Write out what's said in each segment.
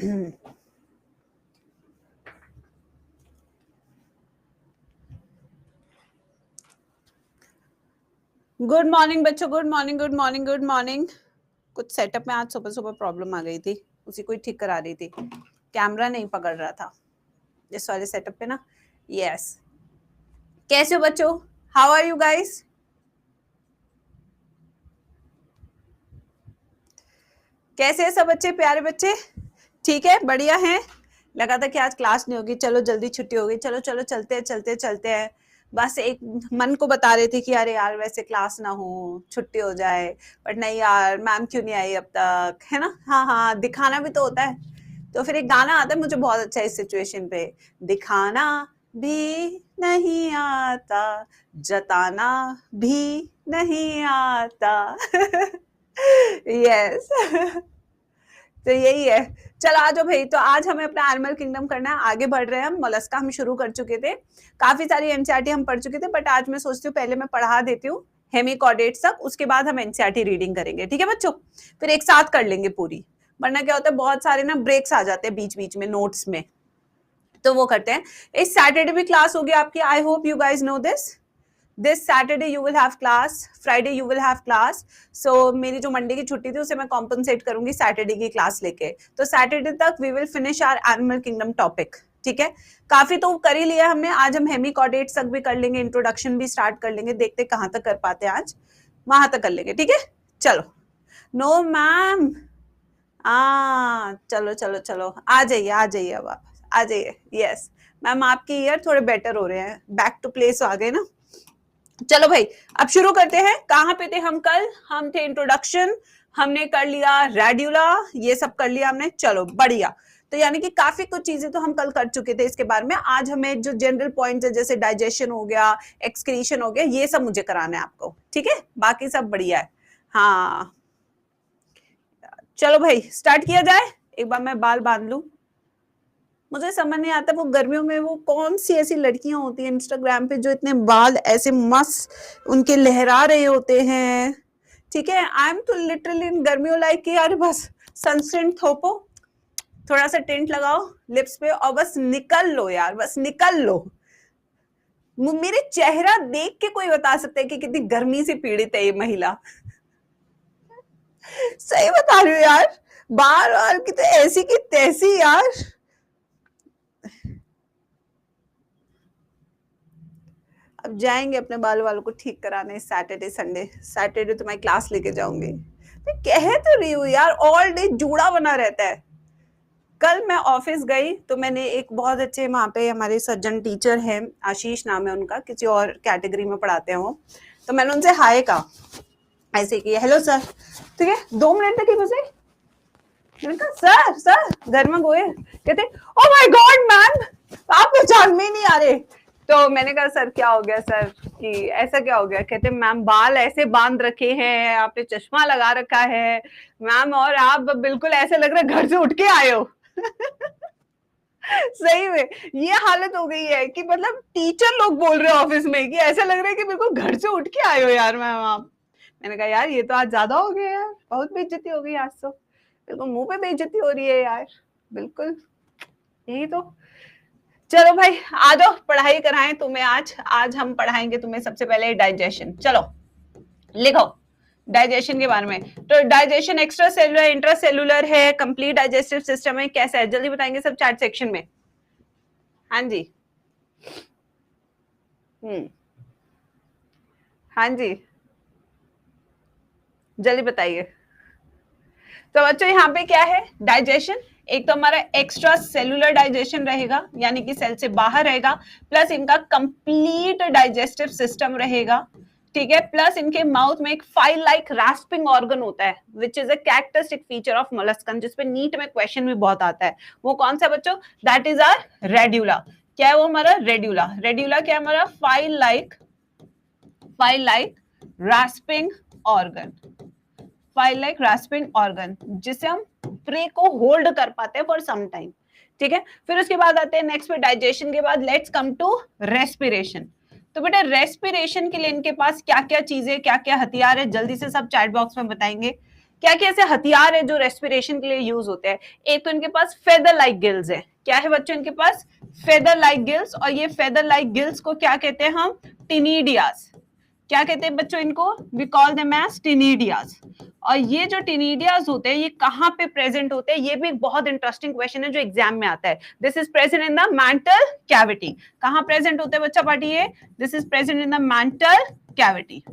Good morning बच्चों, good morning good morning good morning. कुछ setup में आज सुबह सुबह प्रॉब्लम आ गई थी, उसी को ही ठीक करा रही थी। कैमरा नहीं पकड़ रहा था इस वाले सेटअप पे ना। यस, कैसे हो बच्चों? How are you guys? कैसे हैं सब बच्चे, प्यारे बच्चे? ठीक है, बढ़िया हैं। लगा था कि आज क्लास नहीं होगी, चलो जल्दी छुट्टी होगी, चलो चलो चलते हैं चलते चलते हैं। बस एक मन को बता रहे थे कि अरे यार वैसे क्लास ना हो, छुट्टी हो जाए, बट नहीं यार, मैम क्यों नहीं आई अब तक, है ना। हाँ हाँ, दिखाना भी तो होता है। तो फिर एक गाना आता है मुझे बहुत अच्छा इस सिचुएशन पे, दिखाना भी नहीं आता, जताना भी नहीं आता। यस। तो यही है। चल आ जाओ भाई। तो आज हमें अपना एनिमल किंगडम करना है, आगे बढ़ रहे हैं हम। मोलस्का हम शुरू कर चुके थे, काफी सारी एनसीईआरटी हम पढ़ चुके थे, बट आज मैं सोचती हूँ पहले मैं पढ़ा देती हूँ हेमिकॉर्डेट्स तक, उसके बाद हम एनसीईआरटी रीडिंग करेंगे, ठीक है बच्चों? फिर एक साथ कर लेंगे पूरी, वरना क्या होता है बहुत सारे ना ब्रेक्स आ जाते हैं बीच बीच में नोट्स में, तो वो करते हैं। इस सैटरडे भी क्लास होगी आपकी, I hope you guys know this. This Saturday you will have class, Friday you will have class. So मेरी जो मंडे की छुट्टी थी उसे मैं कॉम्पनसेट करूंगी सैटरडे की क्लास लेके। तो सैटरडे तक we will finish our animal kingdom topic, ठीक है? काफी तो कर ही लिया हमने, आज हम हेमिकॉर्डेट्स तक भी कर लेंगे, इंट्रोडक्शन भी स्टार्ट कर लेंगे, देखते कहाँ तक कर पाते हैं आज, वहां तक कर लेंगे, ठीक है? चलो। नो मैम, चलो चलो चलो, आ जाइए आ जाइए, अब आप आ जाइए। यस मैम, आपके ईयर थोड़े बेटर हो रहे हैं, बैक टू प्लेस आ गए ना। चलो भाई, अब शुरू करते हैं। कहाँ पे थे हम कल? हम थे इंट्रोडक्शन, हमने कर लिया रेड्यूला, ये सब कर लिया हमने। चलो बढ़िया। तो यानी कि काफी कुछ चीजें तो हम कल कर चुके थे इसके बारे में। आज हमें जो जनरल पॉइंट्स है, जैसे डाइजेशन हो गया, एक्सक्रीशन हो गया, ये सब मुझे कराना है आपको, ठीक है? बाकी सब बढ़िया है। हाँ चलो भाई, स्टार्ट किया जाए। एक बार मैं बाल बांध लूं, मुझे समझ नहीं आता वो गर्मियों में वो कौन सी ऐसी लड़कियां होती हैं इंस्टाग्राम पे जो इतने बाल ऐसे मस्त उनके लहरा रहे होते हैं, ठीक है? आई एम तो लिटरली इन गर्मियों लाइक कि यार बस सनस्क्रीन थोपो, थोड़ा सा टेंट लगाओ लिप्स पे और बस निकल लो यार, बस निकल लो। मेरे चेहरा देख के कोई बता सकता है कि कितनी गर्मी से पीड़ित है ये महिला। सही बता रही हूँ यार, बाल बाल की तो ऐसी की तैसी यार। अब जाएंगे अपने बाल वालों को ठीक कराने सैटरडे संडे। सैटरडे तो मैं क्लास लेके जाऊंगी। मैं कह तो रही हूँ यार, ऑल डे जूड़ा बना रहता है। कल मैं ऑफिस गई तो मैंने एक बहुत अच्छे वहां पे हमारे सर्जन टीचर हैं, आशीष नाम है उनका, किसी और कैटेगरी में पढ़ाते हैं वो। तो मैंने उनसे हाय कहा, ऐसे किया, हेलो सर, ठीक है? 2 मिनट तक ही घुसे। मैंने कहा सर सर घर में गोए, कहते ओ माय गॉड मैम, आप पहचान में ही नहीं आ रहे। तो मैंने कहा सर क्या हो गया सर, कि ऐसा क्या हो गया? कहते मैम बाल ऐसे बांध रखे हैं, आपने चश्मा लगा रखा है मैम, और आप बिल्कुल ऐसे लग रहा है घर से उठ के आए हो। सही में ये हालत हो गई है कि मतलब टीचर लोग बोल रहे हैं ऑफिस में कि ऐसा लग रहा है कि बिल्कुल घर से उठ के आए हो यार मैम आप। मैंने कहा यार ये तो आज ज्यादा हो गया यार, बहुत बेइज्जती हो गई आज तो, बिल्कुल मुंह पे बेइज्जती हो रही है यार, बिल्कुल यही तो। चलो भाई आ जाओ, पढ़ाई कराएं तुम्हें आज। आज हम पढ़ाएंगे तुम्हें सबसे पहले डाइजेशन। चलो लिखो डाइजेशन के बारे में। तो digestion extra cellular intra cellular है, कंप्लीट डाइजेस्टिव सिस्टम है, कैसा है जल्दी बताएंगे सब चैट सेक्शन में। हाँ जी, हाँ जी, जल्दी बताइए। तो बच्चों यहाँ पे क्या है डाइजेशन? एक तो हमारा एक्स्ट्रा सेलुलर डाइजेशन रहेगा, यानी कि सेल से बाहर रहेगा, प्लस इनका कंप्लीट डाइजेस्टिव सिस्टम रहेगा, ठीक है? प्लस इनके माउथ में एक फाइल लाइक रास्पिंग ऑर्गन होता है, which is a characteristic feature of molluscan, जिसपे नीट में क्वेश्चन भी बहुत आता है। वो कौन सा बच्चों? That is or radula. क्या है वो हमारा? रेड्यूला। रेड्यूला क्या है हमारा? File like rasping organ, file like rasping organ, जिसे हम प्रे को होल्ड कर पाते हैं फॉर सम टाइम, ठीक है? फिर उसके बाद आते हैं नेक्स्ट पे डाइजेशन के बाद लेट्स कम टू रेस्पिरेशन। तो बेटा रेस्पिरेशन के लिए इनके पास क्या क्या चीजें, क्या क्या हथियार है, जल्दी से सब चैट बॉक्स में बताएंगे। क्या क्या ऐसे हथियार है जो रेस्पिरेशन के लिए यूज होते हैं? एक तो इनके पास फेदर लाइक गिल्स है। क्या है बच्चों इनके पास? Feather like gills. और ये फेदर लाइक गिल्स को क्या कहते हैं हम? टिनिडियास। क्या कहते हैं बच्चों इनको? वी कॉल देम एज टिनिडियास। और ये जो टिनिडियास होते हैं ये कहाँ पे प्रेजेंट होते हैं? ये भी एक बहुत इंटरेस्टिंग क्वेश्चन है जो एग्जाम में आता है। This is present in the mantle cavity. कहाँ प्रेजेंट होते हैं बच्चा पार्टी? ये this is present in the mantle cavity.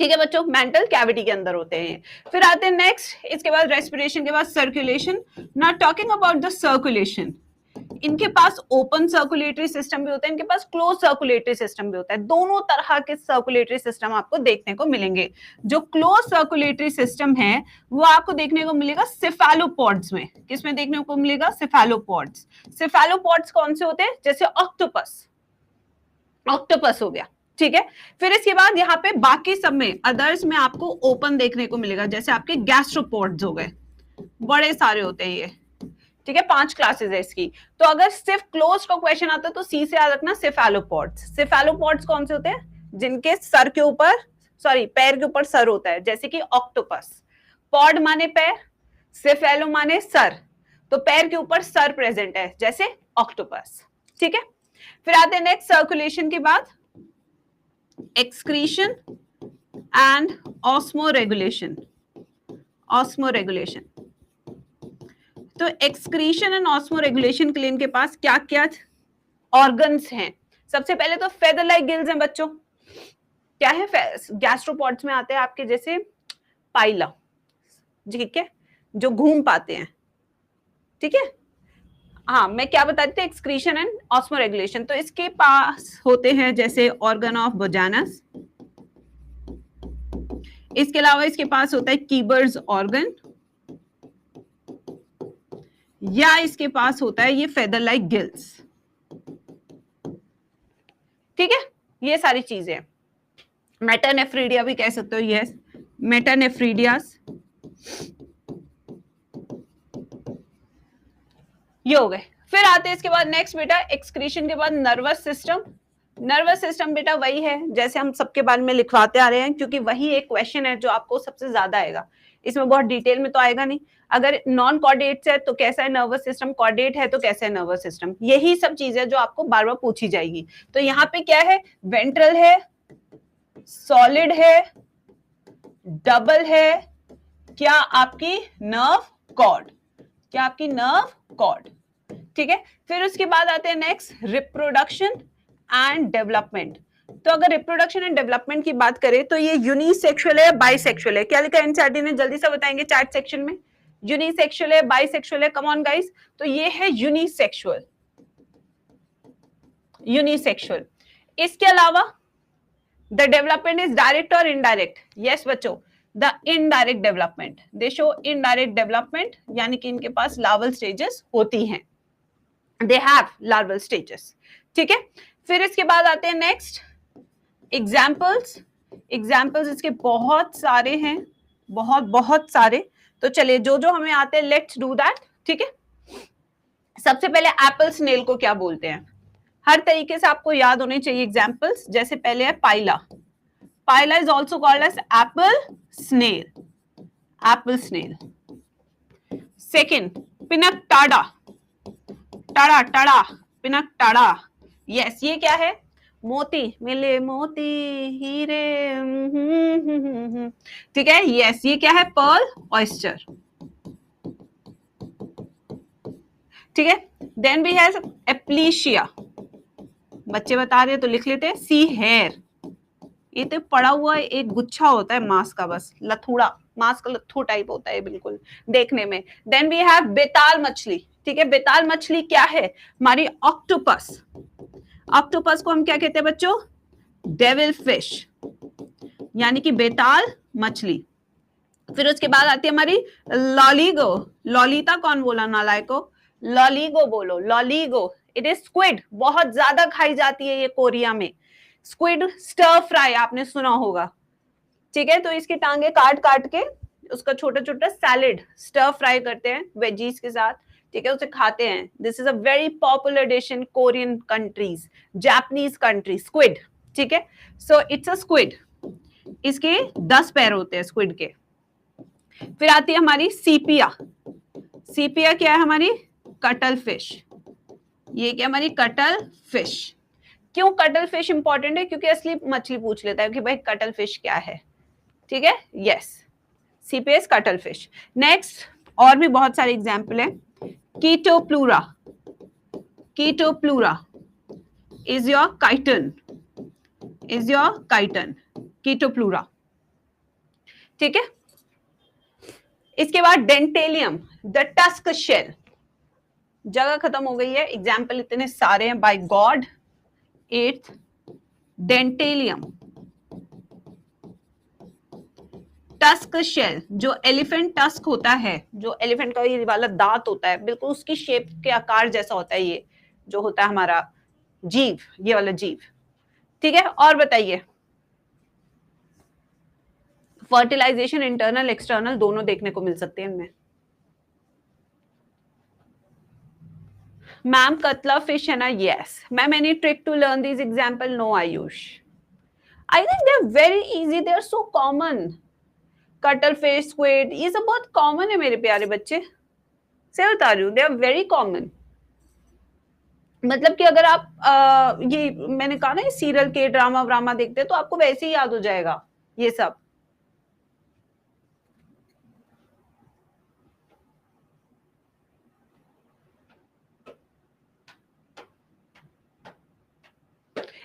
ठीक है बच्चों, मेंटल कैविटी के अंदर होते हैं। फिर आते हैं नेक्स्ट, इसके बाद रेस्पिरेशन के बाद circulation. Not talking about the circulation, इनके पास ओपन सर्कुलेटरी सिस्टम भी होता है, इनके पास क्लोज सर्कुलेटरी सिस्टम भी होता है। दोनों तरह के सर्कुलेटरी सिस्टम आपको देखने को मिलेंगे। जो क्लोज सर्कुलेटरी सिस्टम है वो आपको देखने को मिलेगा सेफेलोपोड्स में। किसमें देखने को मिलेगा? सेफेलोपोड्स। सेफेलोपोड्स कौन से होते हैं? जैसे ऑक्टोपस, ऑक्टोपस हो गया। ठीक है, फिर इसके बाद यहाँ पे बाकी सब में, अदर्स में आपको ओपन देखने को मिलेगा, जैसे आपके गैस्ट्रोपोड्स हो गए, बड़े सारे होते हैं ये। ठीक है, 5 क्लासेस है इसकी। तो अगर सिर्फ क्लोज का क्वेश्चन आता है तो सी से याद रखना सेफेलोपोड्स। सेफेलोपोड्स कौन से होते हैं? जिनके सर के ऊपर, सॉरी पैर के ऊपर सर होता है, जैसे कि ऑक्टोपस। पॉड माने पैर, सेफेलो माने सर, तो पैर के ऊपर सर प्रेजेंट है, जैसे ऑक्टोपस। ठीक है, फिर आते हैं नेक्स्ट सर्कुलेशन के बाद एक्सक्रीशन एंड ऑस्मोरेगुलेशन। ऑस्मोरेगुलेशन, तो एक्सक्रीशन एंड ऑस्मोरेगुलेशन के लिए इनके पास क्या क्या ऑर्गन्स हैं? सबसे पहले तो फेदर लाइक गिल्स हैं बच्चों। क्या है? गैस्ट्रोपोड्स में आते हैं आपके जैसे पाइला, ठीक है, जो घूम पाते हैं। ठीक है, हाँ मैं क्या बताती थी? Excretion and osmoregulation. तो इसके पास होते हैं जैसे ऑर्गन ऑफ बोजानस। इसके अलावा इसके पास होता है कीबर्स ऑर्गन, या इसके पास होता है ये फेदर लाइक गिल्स। ठीक है, ये सारी चीजें। मेटानेफ्रीडिया भी कह सकते हो, यस, मेटानेफ्रीडियास। ये हो गए। फिर आते हैं इसके बाद नेक्स्ट बेटा, एक्सक्रीशन के बाद नर्वस सिस्टम। नर्वस सिस्टम बेटा वही है जैसे हम सबके बारे में लिखवाते आ रहे हैं, क्योंकि वही एक क्वेश्चन है जो आपको सबसे ज्यादा आएगा। इसमें बहुत डिटेल में तो आएगा नहीं। अगर नॉन कोऑर्डिनेट है तो कैसा है नर्वस सिस्टम, कोऑर्डिनेट है तो कैसा है नर्वस सिस्टम, यही सब चीजें जो आपको बार बार पूछी जाएगी। तो यहाँ पे क्या है? वेंट्रल है, सॉलिड है, डबल है, क्या आपकी नर्व कॉर्ड, क्या आपकी नर्व कॉर्ड। ठीक है, फिर उसके बाद आते हैं नेक्स्ट रिप्रोडक्शन एंड डेवलपमेंट। तो अगर रिप्रोडक्शन एंड डेवलपमेंट की बात करें तो ये यूनिसेक्सुअल है, बाइसेक्सुअल है? क्या लिखा है एनसीईआरटी ने? जल्दी से बताएंगे चैट सेक्शन में। यूनिसेक्सुअल है, बाइसेक्सुअल है? Come on guys. तो ये है यूनिसेक्सुअल, यूनिसेक्सुअल। इसके अलावा द डेवलपमेंट इज डायरेक्ट और इनडायरेक्ट? यस बच्चों, the indirect development, they show indirect development, यानी कि इनके पास लार्वल स्टेजेस होती हैं, दे हैव लार्वल स्टेजेस। ठीक है, फिर इसके बाद आते हैं नेक्स्ट एग्जाम्पल्स। एग्जाम्पल्स इसके बहुत सारे हैं, बहुत बहुत सारे। तो चलिए जो जो हमें आते हैं लेट्स डू दैट। ठीक है, सबसे पहले एप्पल स्नेल को क्या बोलते हैं? हर तरीके से आपको याद होने चाहिए एग्जाम्पल्स। जैसे पहले है Pila, Pila is also called as apple snail, apple snail. Second Pinctada, टाड़ा टाड़ा, पिनक टाड़ा। यस, ये क्या है? मोती, मिले मोती हीरे। ठीक है, यस, ये क्या है? Pearl oyster. ठीक है, देन वी हैव एप्लीशिया, बच्चे बता रहे तो लिख लेते हैं। सी हेयर, ये तो पड़ा हुआ एक गुच्छा होता है मांस का, बस लथूड़ा, मांस का लथू टाइप होता है बिल्कुल देखने में। देन वी हैव बेताल मछली। ठीक है, बेताल मछली क्या है? हमारी ऑक्टोपस। ऑक्टोपस को हम क्या कहते हैं बच्चों? डेविल फिश, यानी कि बेताल मछली। फिर उसके बाद आती है हमारी लॉलीगो। लॉलीता कौन बोला नालायको? लॉलीगो बोलो, लॉलीगो। इट इज स्क्विड, बहुत ज्यादा खाई जाती है ये कोरिया में। स्क्विड स्टर फ्राई आपने सुना होगा। ठीक है, तो इसकी टांगे काट काट के उसका छोटा छोटा सैलेड स्टर फ्राई करते हैं वेजीज के साथ। ठीक है, उसे खाते हैं। This is a very popular dish in Korean countries, Japanese country, squid. ठीक है, सो इट्स अ स्क्विड। इसके 10 पैर होते हैं स्क्विड के। फिर आती है हमारी सीपिया। सीपिया क्या है हमारी? Cuttle fish. ये क्या हमारी? Cuttle fish. क्यों कटल फिश इंपॉर्टेंट है? क्योंकि असली मछली पूछ लेता है कि भाई कटल फिश क्या है। ठीक है, yes, Sepia cuttle fish. Next, और भी बहुत सारे एग्जाम्पल है। Chaetopleura, Chaetopleura is your chiton, is your chiton, Chaetopleura. ठीक है, इसके बाद डेंटेलियम, द टस्क शेल। जगह खत्म हो गई है, एग्जाम्पल इतने सारे हैं, by god. 8th, dentalium, tusk shell, जो एलिफेंट टस्क होता है, जो एलिफेंट का ये वाला दांत होता है, बिल्कुल उसकी शेप के आकार जैसा होता है ये जो होता है हमारा जीव, ये वाला जीव। ठीक है, और बताइए। फर्टिलाइजेशन इंटरनल एक्सटर्नल दोनों देखने को मिल सकते हैं इनमें। मैम कतला फिश है ना? Yes ma'am. Any trick to learn this example? No Ayush. I think they are very easy, they are so common. Cuttle fish, squid, ये सब बहुत कॉमन है मेरे प्यारे बच्चे, से बता रही हूँ, दे आर वेरी कॉमन। मतलब कि अगर आप ये मैंने कहा ना, ये सीरियल के ड्रामा व्रामा देखते हैं तो आपको वैसे ही याद हो जाएगा ये सब।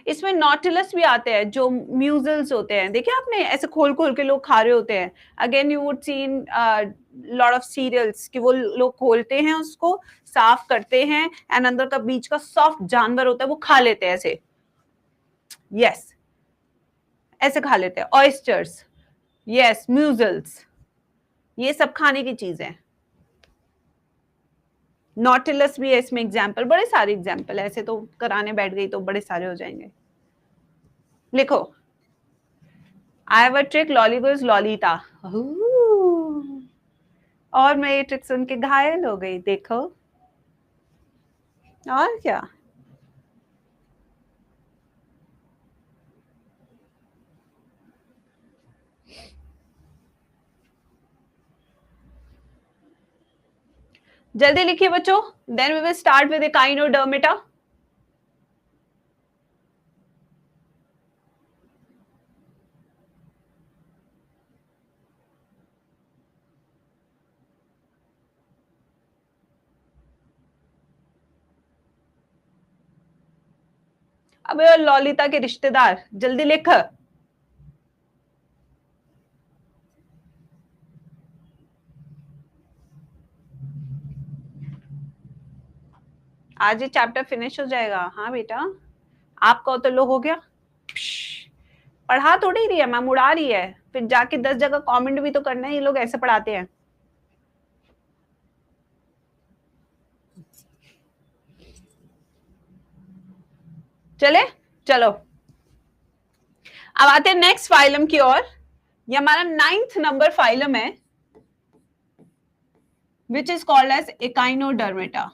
इसमें नॉटिलस भी आते हैं, जो म्यूजल्स होते हैं, देखिए आपने ऐसे खोल खोल के लोग खा रहे होते हैं। Again you would seen lot of serials कि वो लोग खोलते हैं, उसको साफ करते हैं, एंड अंदर का बीच का सॉफ्ट जानवर होता है वो खा लेते हैं ऐसे। यस, ऐसे खा लेते हैं। ऑयस्टर्स, यस, म्यूजल्स, ये सब खाने की चीजें हैं। नॉटिलस भी है इसमें एग्जाम्पल, बड़े सारे एग्जाम्पल है, ऐसे तो कराने बैठ गई तो बड़े सारे हो जाएंगे। लिखो, I have a trick, Loligo Lolita. और मैं ये ट्रिक सुन के घायल हो गई, देखो। और क्या, जल्दी लिखिए बच्चों, then we will start with Echinodermata. अबे लॉलिता के रिश्तेदार, जल्दी लिख। आज ये चैप्टर फिनिश हो जाएगा। हाँ बेटा, आपका तो लो हो गया। पढ़ा थोड़ी रही है मैम, उड़ा रही है, फिर जाके 10 जगह कमेंट भी तो करना है, ये लोग ऐसे पढ़ाते हैं। चले, चलो अब आते हैं नेक्स्ट फाइलम की ओर। ये हमारा 9th नंबर फाइलम है, which is called as Echinodermata.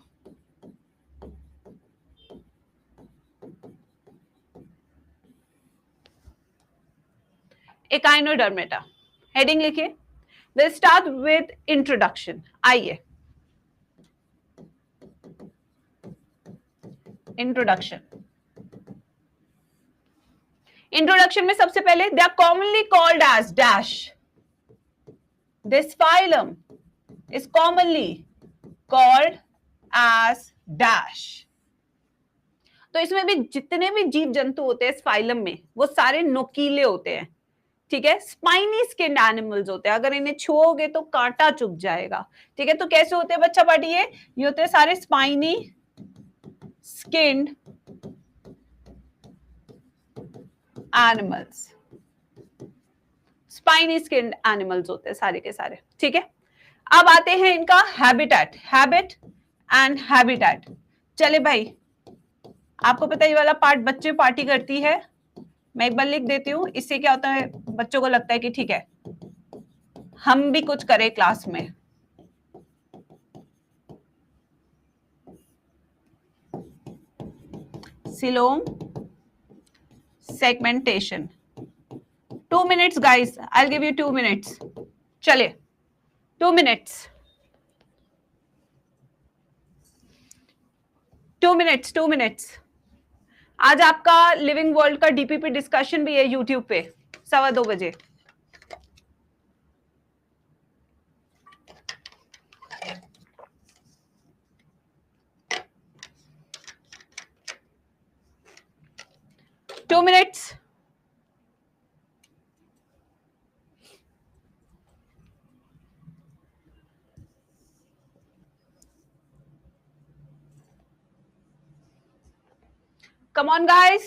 Echinodermata, heading लिखिए। Will start with introduction. आइए, इंट्रोडक्शन। इंट्रोडक्शन में सबसे पहले, they are commonly called as dash. This phylum is commonly called as dash. तो इसमें भी जितने भी जीव जंतु होते हैं इस फाइलम में, वो सारे नोकीले होते हैं। ठीक है, स्पाइनी स्किन्ड एनिमल्स होते हैं, अगर इन्हें छुओगे तो कांटा चुभ जाएगा। ठीक है, तो कैसे होते हैं बच्चा पाटिए? ये होते हैं सारे spiny skinned animals, spiny skinned animals होते हैं सारे के सारे। ठीक है, अब आते हैं इनका हैबिटेट, हैबिट एंड हैबिटेट। चले भाई, आपको पता है ये वाला पार्ट बच्चे पार्टी करती है, मैं एक बार लिख देती हूँ, इससे क्या होता है, बच्चों को लगता है कि ठीक है हम भी कुछ करें क्लास में। Coelom segmentation. 2 minutes guys, I'll give you 2 minutes. चले, 2 minutes. 2 minutes, 2 minutes. आज आपका लिविंग वर्ल्ड का डीपीपी डिस्कशन भी है यूट्यूब पे 2:15 बजे. Two minutes. Come on guys.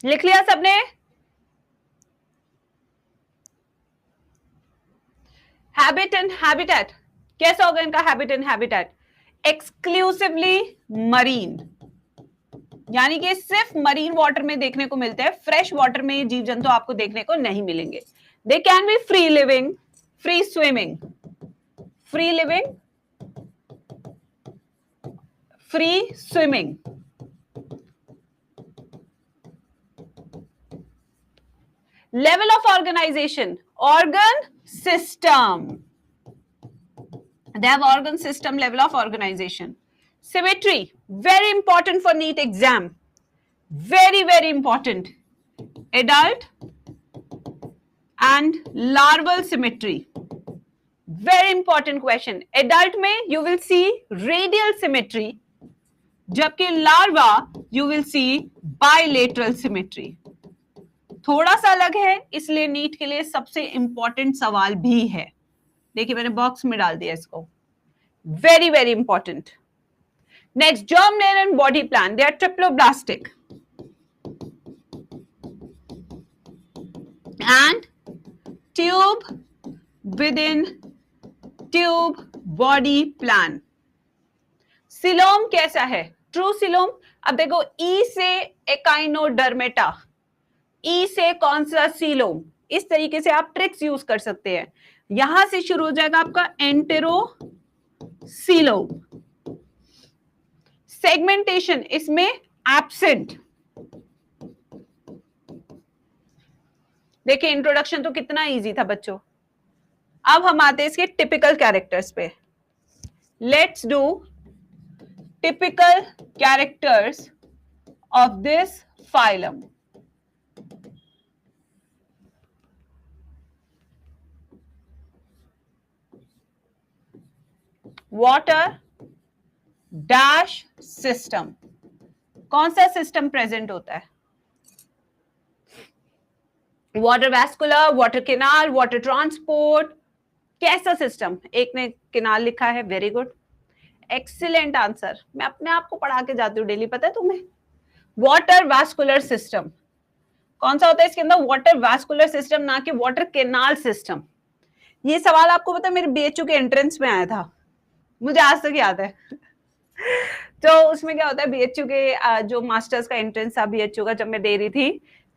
लिख लिया सबने? Habit and habitat. कैसा होगा इनका habit and habitat? Exclusively marine, यानी कि सिर्फ मरीन वाटर में देखने को मिलते हैं. फ्रेश वाटर में जीव जंतु आपको देखने को नहीं मिलेंगे. They can be free living, free swimming, free living, free swimming. Level of organization, organ system. They have organ system level of organization. Symmetry, very important for NEET exam. Very, very important. Adult and larval symmetry. Very important question. Adult में you will see radial symmetry, जबकि larva you will see bilateral symmetry. थोड़ा सा अलग है, इसलिए NEET के लिए सबसे इंपॉर्टेंट सवाल भी है. देखिए मैंने बॉक्स में डाल दिया इसको. Very very important. Next, germ layer and body plan. They are triploblastic and tube within tube body plan. Coelom कैसा है? True coelom. अब देखो ई से एकाइनोडर्मेटा, ई से कौन सा सीलोम, इस तरीके से आप ट्रिक्स यूज कर सकते हैं. यहां से शुरू हो जाएगा आपका एंटेरो सीलोम. सेगमेंटेशन इसमें एब्सेंट. देखिए इंट्रोडक्शन तो कितना इजी था बच्चों. अब हम आते हैं इसके टिपिकल कैरेक्टर्स पे. Let's do typical characters of this phylum. Water dash system. कौन सा सिस्टम प्रेजेंट होता है? Water vascular, water canal, water transport. कैसा सिस्टम? एक ने केनाल लिखा है. Very good, excellent answer. मैं अपने आप को पढ़ा के जाती हूँ डेली, पता है तुम्हें. वाटर वैस्कुलर सिस्टम कौन सा होता है इसके अंदर? वाटर वैस्कुलर सिस्टम, ना कि वाटर केनाल सिस्टम. ये सवाल आपको पता है मेरे बीएचयू के एंट्रेंस में आया था, मुझे आज तक याद है. तो उसमें क्या होता है, बीएचयू के जो मास्टर्स का एंट्रेंस था बीएचयू का, जब मैं दे रही थी,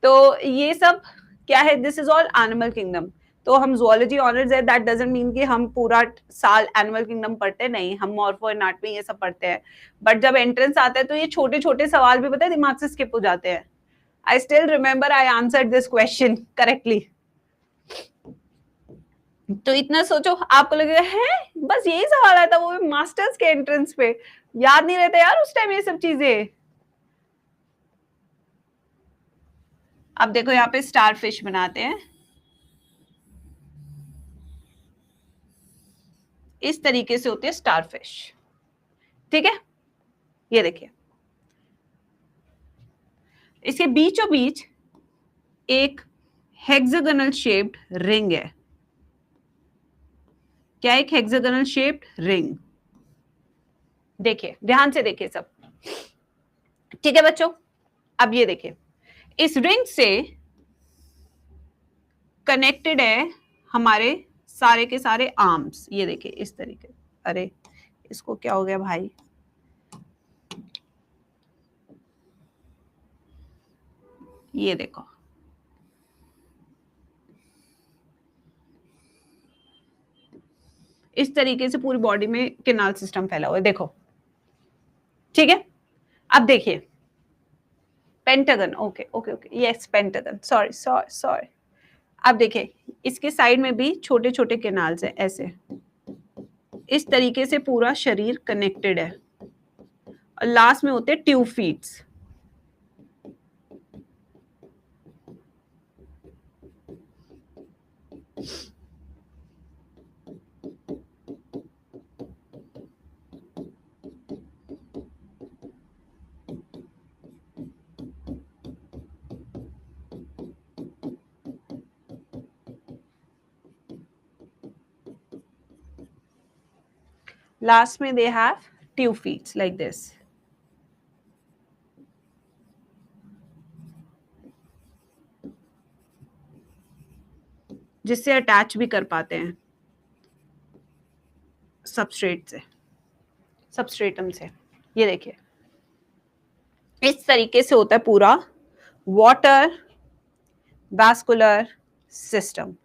तो ये सब क्या है, this is all animal kingdom. तो हम जूलॉजी ऑनर्स है, दैट डजंट मीन कि हम पूरा साल एनिमल किंगडम पढ़ते नहीं, हम मॉर्फो एनाटॉमी ये सब पढ़ते हैं. बट जब एंट्रेंस आता है तो ये छोटे छोटे सवाल भी पता है दिमाग से स्किप हो जाते हैं. I still remember I answered this question correctly. तो इतना सोचो, आपको लगेगा है बस यही सवाल आया था, वो भी मास्टर्स के एंट्रेंस पे. याद नहीं रहता यार उस टाइम ये सब चीजें. अब देखो यहाँ पे स्टार फिश बनाते हैं. इस तरीके से होती है स्टार फिश. ठीक है, ये देखिए इसके बीचों बीच एक हेक्सागोनल शेप्ड रिंग है. क्या? एक हेक्सागोनल शेप्ड रिंग. देखिए ध्यान से देखिए सब. ठीक है बच्चों, अब ये देखिए इस रिंग से कनेक्टेड है हमारे सारे के सारे आर्म्स. ये देखिए इस तरीके. अरे इसको क्या हो गया भाई, ये देखो इस तरीके से पूरी बॉडी में केनाल सिस्टम फैला हुआ है. देखो ठीक है. अब देखिए pentagon. Okay okay okay, yes pentagon. Sorry sorry sorry. अब देखिए इसके साइड में भी छोटे छोटे कैनाल्स है, ऐसे इस तरीके से पूरा शरीर कनेक्टेड है, और लास्ट में होते हैं ट्यूब फीट्स। Last में they have tube feet like this. जिससे अटैच भी कर पाते हैं सबस्ट्रेट से, सबस्ट्रेटम से। ये देखिए इस तरीके से होता है पूरा वाटर वैस्कुलर सिस्टम।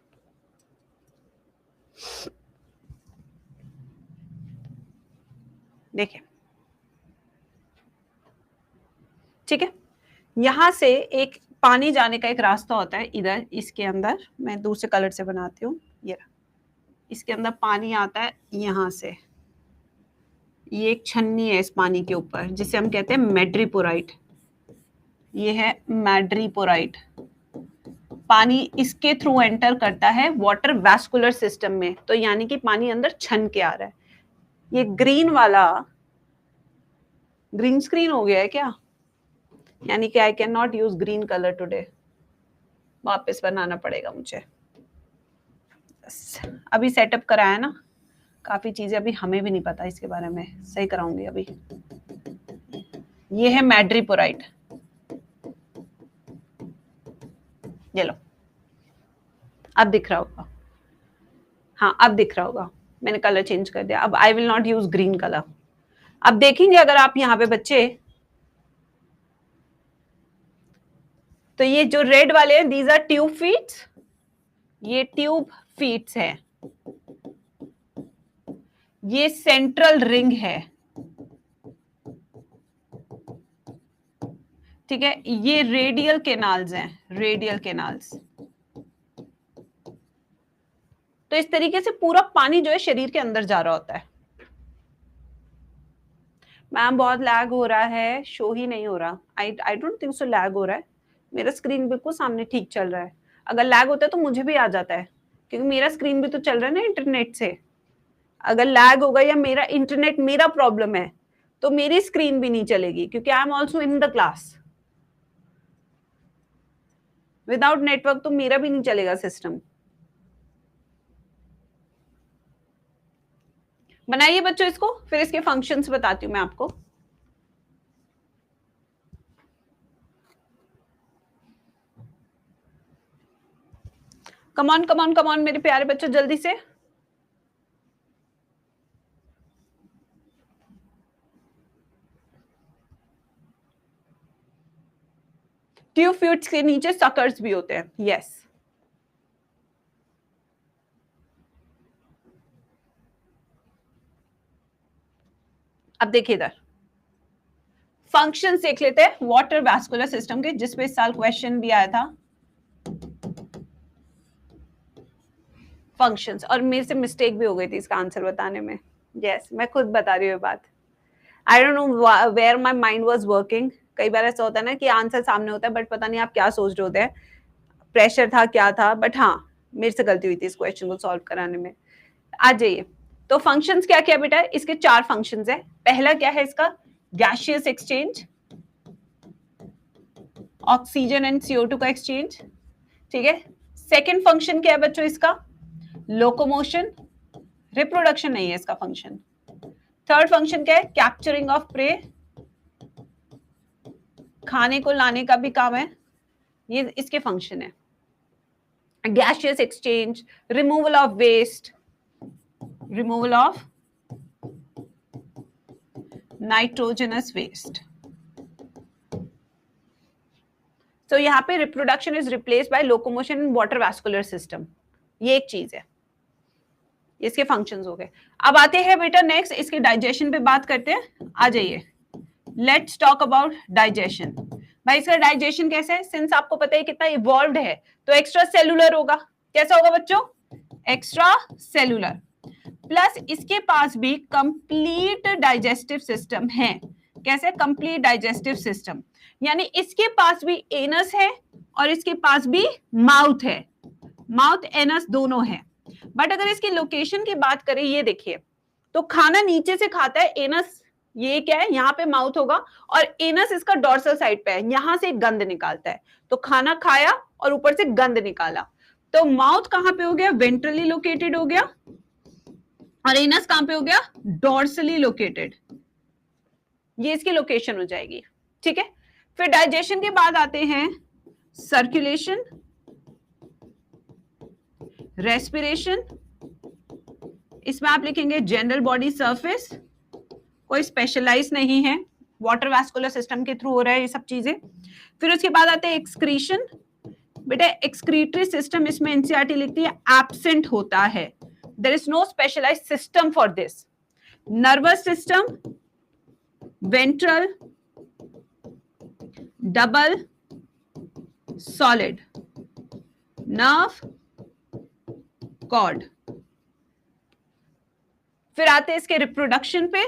देखिए ठीक है, यहां से एक पानी जाने का एक रास्ता होता है इधर, इसके अंदर मैं दूसरे कलर से बनाती हूँ, ये इसके अंदर पानी आता है यहां से, ये एक छन्नी है इस पानी के ऊपर जिसे हम कहते हैं मैड्रीपोराइट। ये है मैड्रीपोराइट, पानी इसके थ्रू एंटर करता है वाटर वैस्कुलर सिस्टम में, तो यानी कि पानी अंदर छन के आ रहा है। ये ग्रीन वाला ग्रीन स्क्रीन हो गया है क्या, यानी कि I can not use green colour today, वापस बनाना पड़ेगा मुझे। अभी सेटअप कराया ना, काफी चीजें अभी हमें भी नहीं पता इसके बारे में, सही कराऊंगी अभी। ये है मैड्रीपोराइट, ये लो, अब दिख रहा होगा, हाँ अब दिख रहा होगा, मैंने कलर चेंज कर दिया। अब I will not use green colour. अब देखेंगे अगर आप यहाँ पे बच्चे, तो ये जो रेड वाले हैं दीज आर ट्यूब फीट्स, ये ट्यूब फीट्स है, ये सेंट्रल रिंग है, ठीक है, ये रेडियल कैनाल्स हैं, रेडियल कैनाल्स। तो इस तरीके से पूरा पानी जो है शरीर के अंदर जा रहा होता है। मैम बहुत लैग हो रहा है, शो ही नहीं हो रहा। I don't think so lag हो रहा है, मेरा स्क्रीन बिल्कुल सामने ठीक चल रहा है। अगर लैग होता है तो मुझे भी आ जाता है, क्योंकि मेरा स्क्रीन भी तो चल रहा है ना इंटरनेट से। अगर लैग होगा या मेरा इंटरनेट मेरा प्रॉब्लम है तो मेरी स्क्रीन भी नहीं चलेगी, क्योंकि I am also in the class. Without network तो मेरा भी नहीं चलेगा सिस्टम। बनाइए बच्चों इसको, फिर इसके फंक्शंस बताती हूँ मैं आपको। कमॉन कमॉन कमॉन मेरे प्यारे बच्चों, जल्दी से। ट्यूब फ्यूट्स के नीचे सकर्स भी होते हैं, यस। अब देखिए इधर फंक्शंस देख लेते हैं वाटर वैस्कुलर सिस्टम के, जिसपे इस साल क्वेश्चन भी आया था, फंक्शंस। और मेरे से मिस्टेक भी हो गई थी इसका आंसर बताने में, यस मैं खुद बता रही हूँ बात। I don't know where my mind was working. कई बार ऐसा होता है ना कि आंसर सामने होता है बट पता नहीं आप क्या सोच रहे होते हैं, प्रेशर था क्या था, बट हाँ मेरे से गलती हुई थी इस क्वेश्चन को सॉल्व कराने में। आ जाइए, तो फंक्शंस क्या क्या बेटा, इसके 4 फंक्शंस है। पहला क्या है इसका, gaseous exchange, oxygen and CO2 का एक्सचेंज, ठीक है। सेकेंड फंक्शन क्या है बच्चों इसका, लोकोमोशन, रिप्रोडक्शन नहीं है इसका फंक्शन। थर्ड फंक्शन क्या है, कैप्चरिंग ऑफ प्रे, खाने को लाने का भी काम है, ये इसके फंक्शन है। Gaseous exchange, removal of waste, removal of nitrogenous waste. तो यहाँ पे reproduction is replaced by locomotion in water vascular system, ये एक चीज है, इसके फंक्शंस हो गए। अब आते हैं बेटा नेक्स्ट इसके डाइजेशन पे बात करते हैं। आ जाइए, लेट्स टॉक अबाउट डाइजेशन। भाई इसका डाइजेशन कैसे है? सिंस आपको पता है कितना इवॉल्व्ड है, तो एक्स्ट्रा सेलुलर होगा। कैसा होगा बच्चों? Extra cellular. प्लस इसके पास भी कंप्लीट डाइजेस्टिव सिस्टम है। कैसे? कंप्लीट डाइजेस्टिव सिस्टम, यानी इसके पास भी एनस है और इसके पास भी माउथ है। माउथ एनस दोनों है। बट अगर इसकी लोकेशन की बात करें, ये देखिए, तो खाना नीचे से खाता है, एनस ये क्या है, यहाँ पे माउथ होगा और एनस इसका डॉर्सल साइड पे है, यहां से गंध निकालता है। तो खाना खाया और ऊपर से गंध निकाला, तो माउथ कहां पे हो गया? वेंट्रली लोकेटेड हो गया, और एनस कहां पे हो गया? Dorsally located. ये इसकी लोकेशन हो जाएगी। ठीक है, फिर डाइजेशन के बाद आते हैं सर्कुलेशन, रेस्पिरेशन। इसमें आप लिखेंगे जनरल बॉडी सरफेस, कोई स्पेशलाइज नहीं है, वाटर वैस्कुलर सिस्टम के थ्रू हो रहा है ये सब चीजें। फिर उसके बाद आते हैं एक्सक्रीशन। बेटा एक्सक्रीटरी सिस्टम इसमें एनसीईआरटी लिखती है एब्सेंट होता है, there is no specialised system for this. Nervous system, ventral, double, solid, nerve, cord. फिर आते हैं इसके रिप्रोडक्शन पे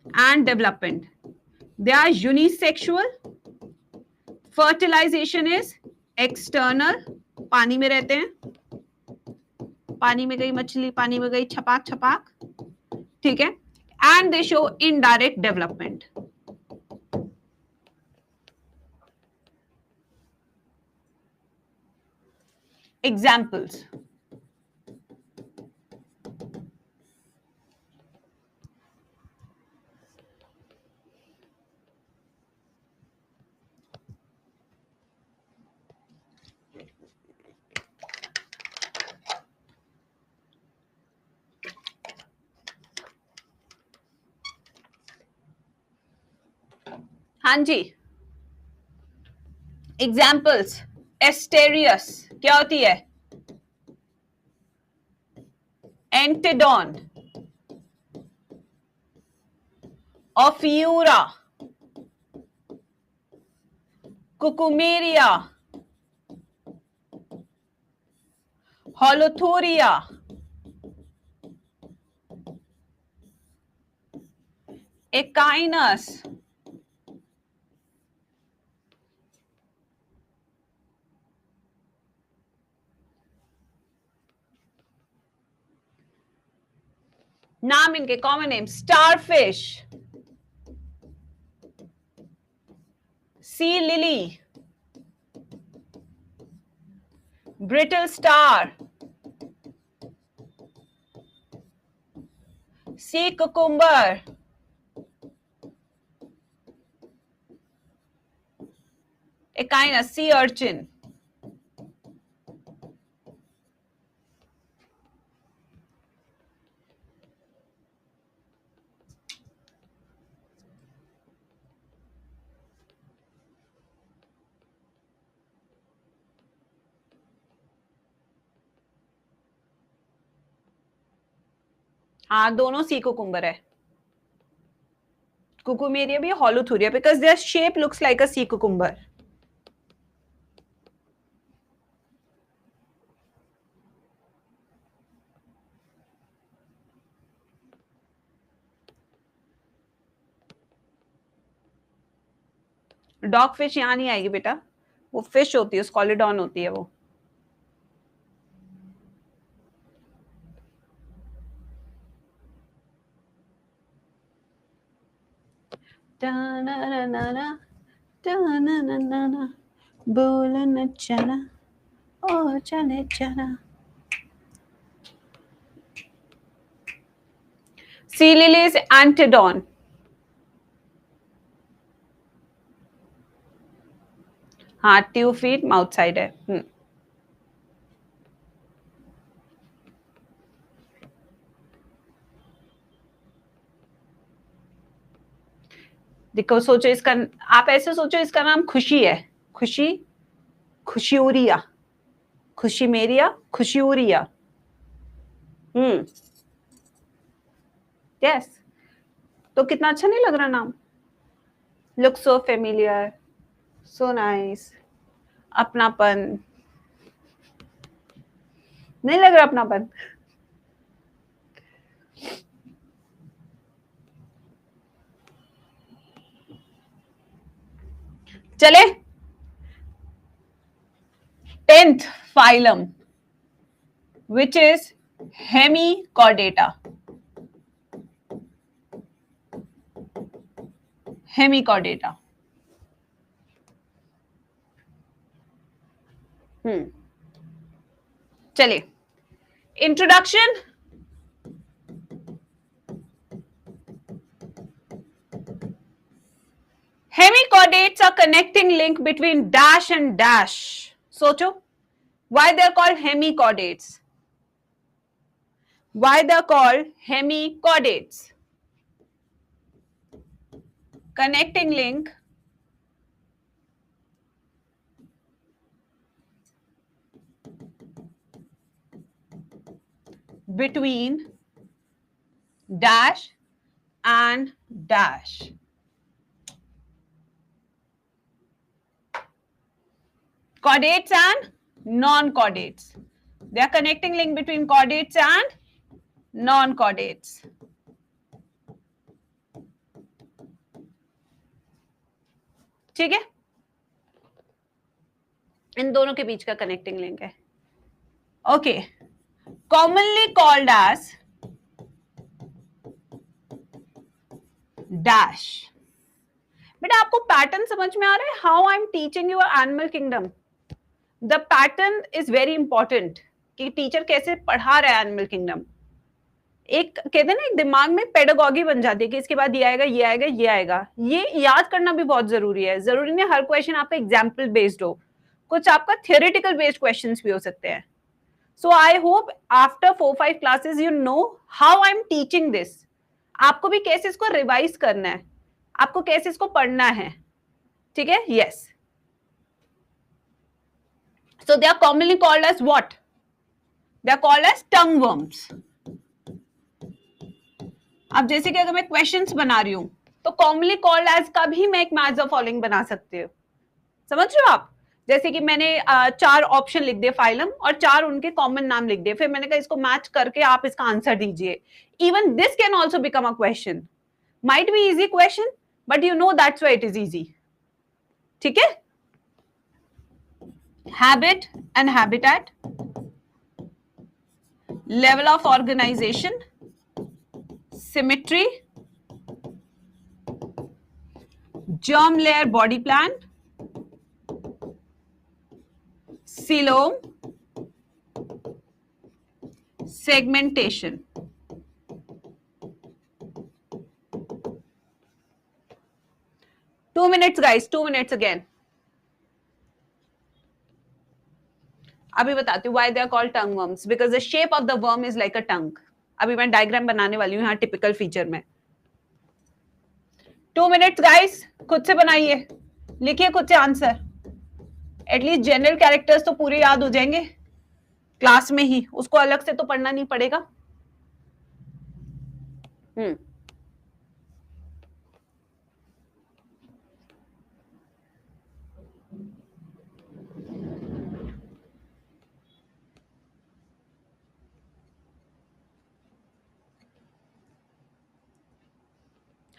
and development. They are unisexual, fertilisation is external, पानी में रहते हैं, पानी में गई मछली, पानी में गई छपाक छपाक, ठीक है। And they show indirect development. Examples, हाँ जी, एग्जाम्पल्स। एस्टेरियस क्या होती है? एंटेडॉन, ऑफियूरा, कुकुमेरिया, होलोथोरिया, एकाइनस, नाम इनके common name, starfish, sea lily, brittle star, sea cucumber, Echinus, sea urchin. हाँ दोनों सी कुकुम्बर है, कुकुमेरिया भी, Holothuria, because their shape looks like a sea cucumber. Dog fish यहाँ नहीं आएगी बेटा, वो फिश होती है, स्कॉलिडॉन होती है वो। बोल न चला ओ चले चला। Sea lily is Antedon. हाँ 2 feet माउथ साइड है। देखो सोचो इसका, आप ऐसे सोचो इसका नाम खुशी है, खुशी, खुशियूरिया, खुशी मेरिया, खुशियूरिया। यस, तो कितना अच्छा नहीं लग रहा नाम? Look so familiar, so nice, अपनापन, नहीं लग रहा अपनापन? चले 10th phylum, which is Hemichordata. Hemichordata. चलिए, introduction. Hemichordates are connecting link between dash and dash. सोचो, why they are called hemichordates? Why they are called hemichordates? Connecting link between dash and dash. Chordates and non-chordates. They are connecting link between chordates and non-chordates. ठीक है, इन दोनों के बीच का connecting link है. Okay, commonly called as dash. बेटा आपको pattern समझ में आ रहा है? How I am teaching your animal kingdom. The pattern is very important कि टीचर कैसे पढ़ा रहा है एनिमल किंगडम. एक कहते हैं ना, एक दिमाग में पेडागॉगी बन जाती है कि इसके बाद ये आएगा, ये आएगा, ये आएगा. ये याद करना भी बहुत जरूरी है. जरूरी नहीं हर क्वेश्चन आपका एग्जाम्पल बेस्ड हो, कुछ आपका थियोरेटिकल बेस्ड क्वेश्चंस भी हो सकते हैं. So I hope after 4-5 classes you know how I am teaching this. आपको भी कैसे इसको रिवाइज करना है, आपको कैसे इसको पढ़ना है. ठीक है, yes. So they are commonly called as what? They are called as tongue worms. अब जैसे कि अगर मैं क्वेश्चंस बना रही हूं तो कॉमनली कॉल्ड एज का भी मैं एक मैच द फॉलोइंग बना सकती हूँ. समझ रहे हो आप? जैसे कि मैंने 4 ऑप्शन लिख दिए फाइलम और 4 उनके कॉमन नाम लिख दिए, फिर मैंने कहा इसको मैच करके आप इसका आंसर दीजिए. Even this can also become a question. Might be easy question but you know that's why it is easy. ठीक है, habit and habitat, level of organization, symmetry, germ layer body plan, coelom, segmentation. Two minutes guys, 2 minutes again. अभी बताती हूँ why they are called tongue worms, because the shape of the worm is like a tongue. अभी मैं diagram बनाने वाली हूँ यहाँ typical feature में. 2 minutes guys, खुद से बनाइए, लिखिए खुद से आंसर. एटलीस्ट जनरल कैरेक्टर्स तो पूरे याद हो जाएंगे क्लास में ही, उसको अलग से तो पढ़ना नहीं पड़ेगा.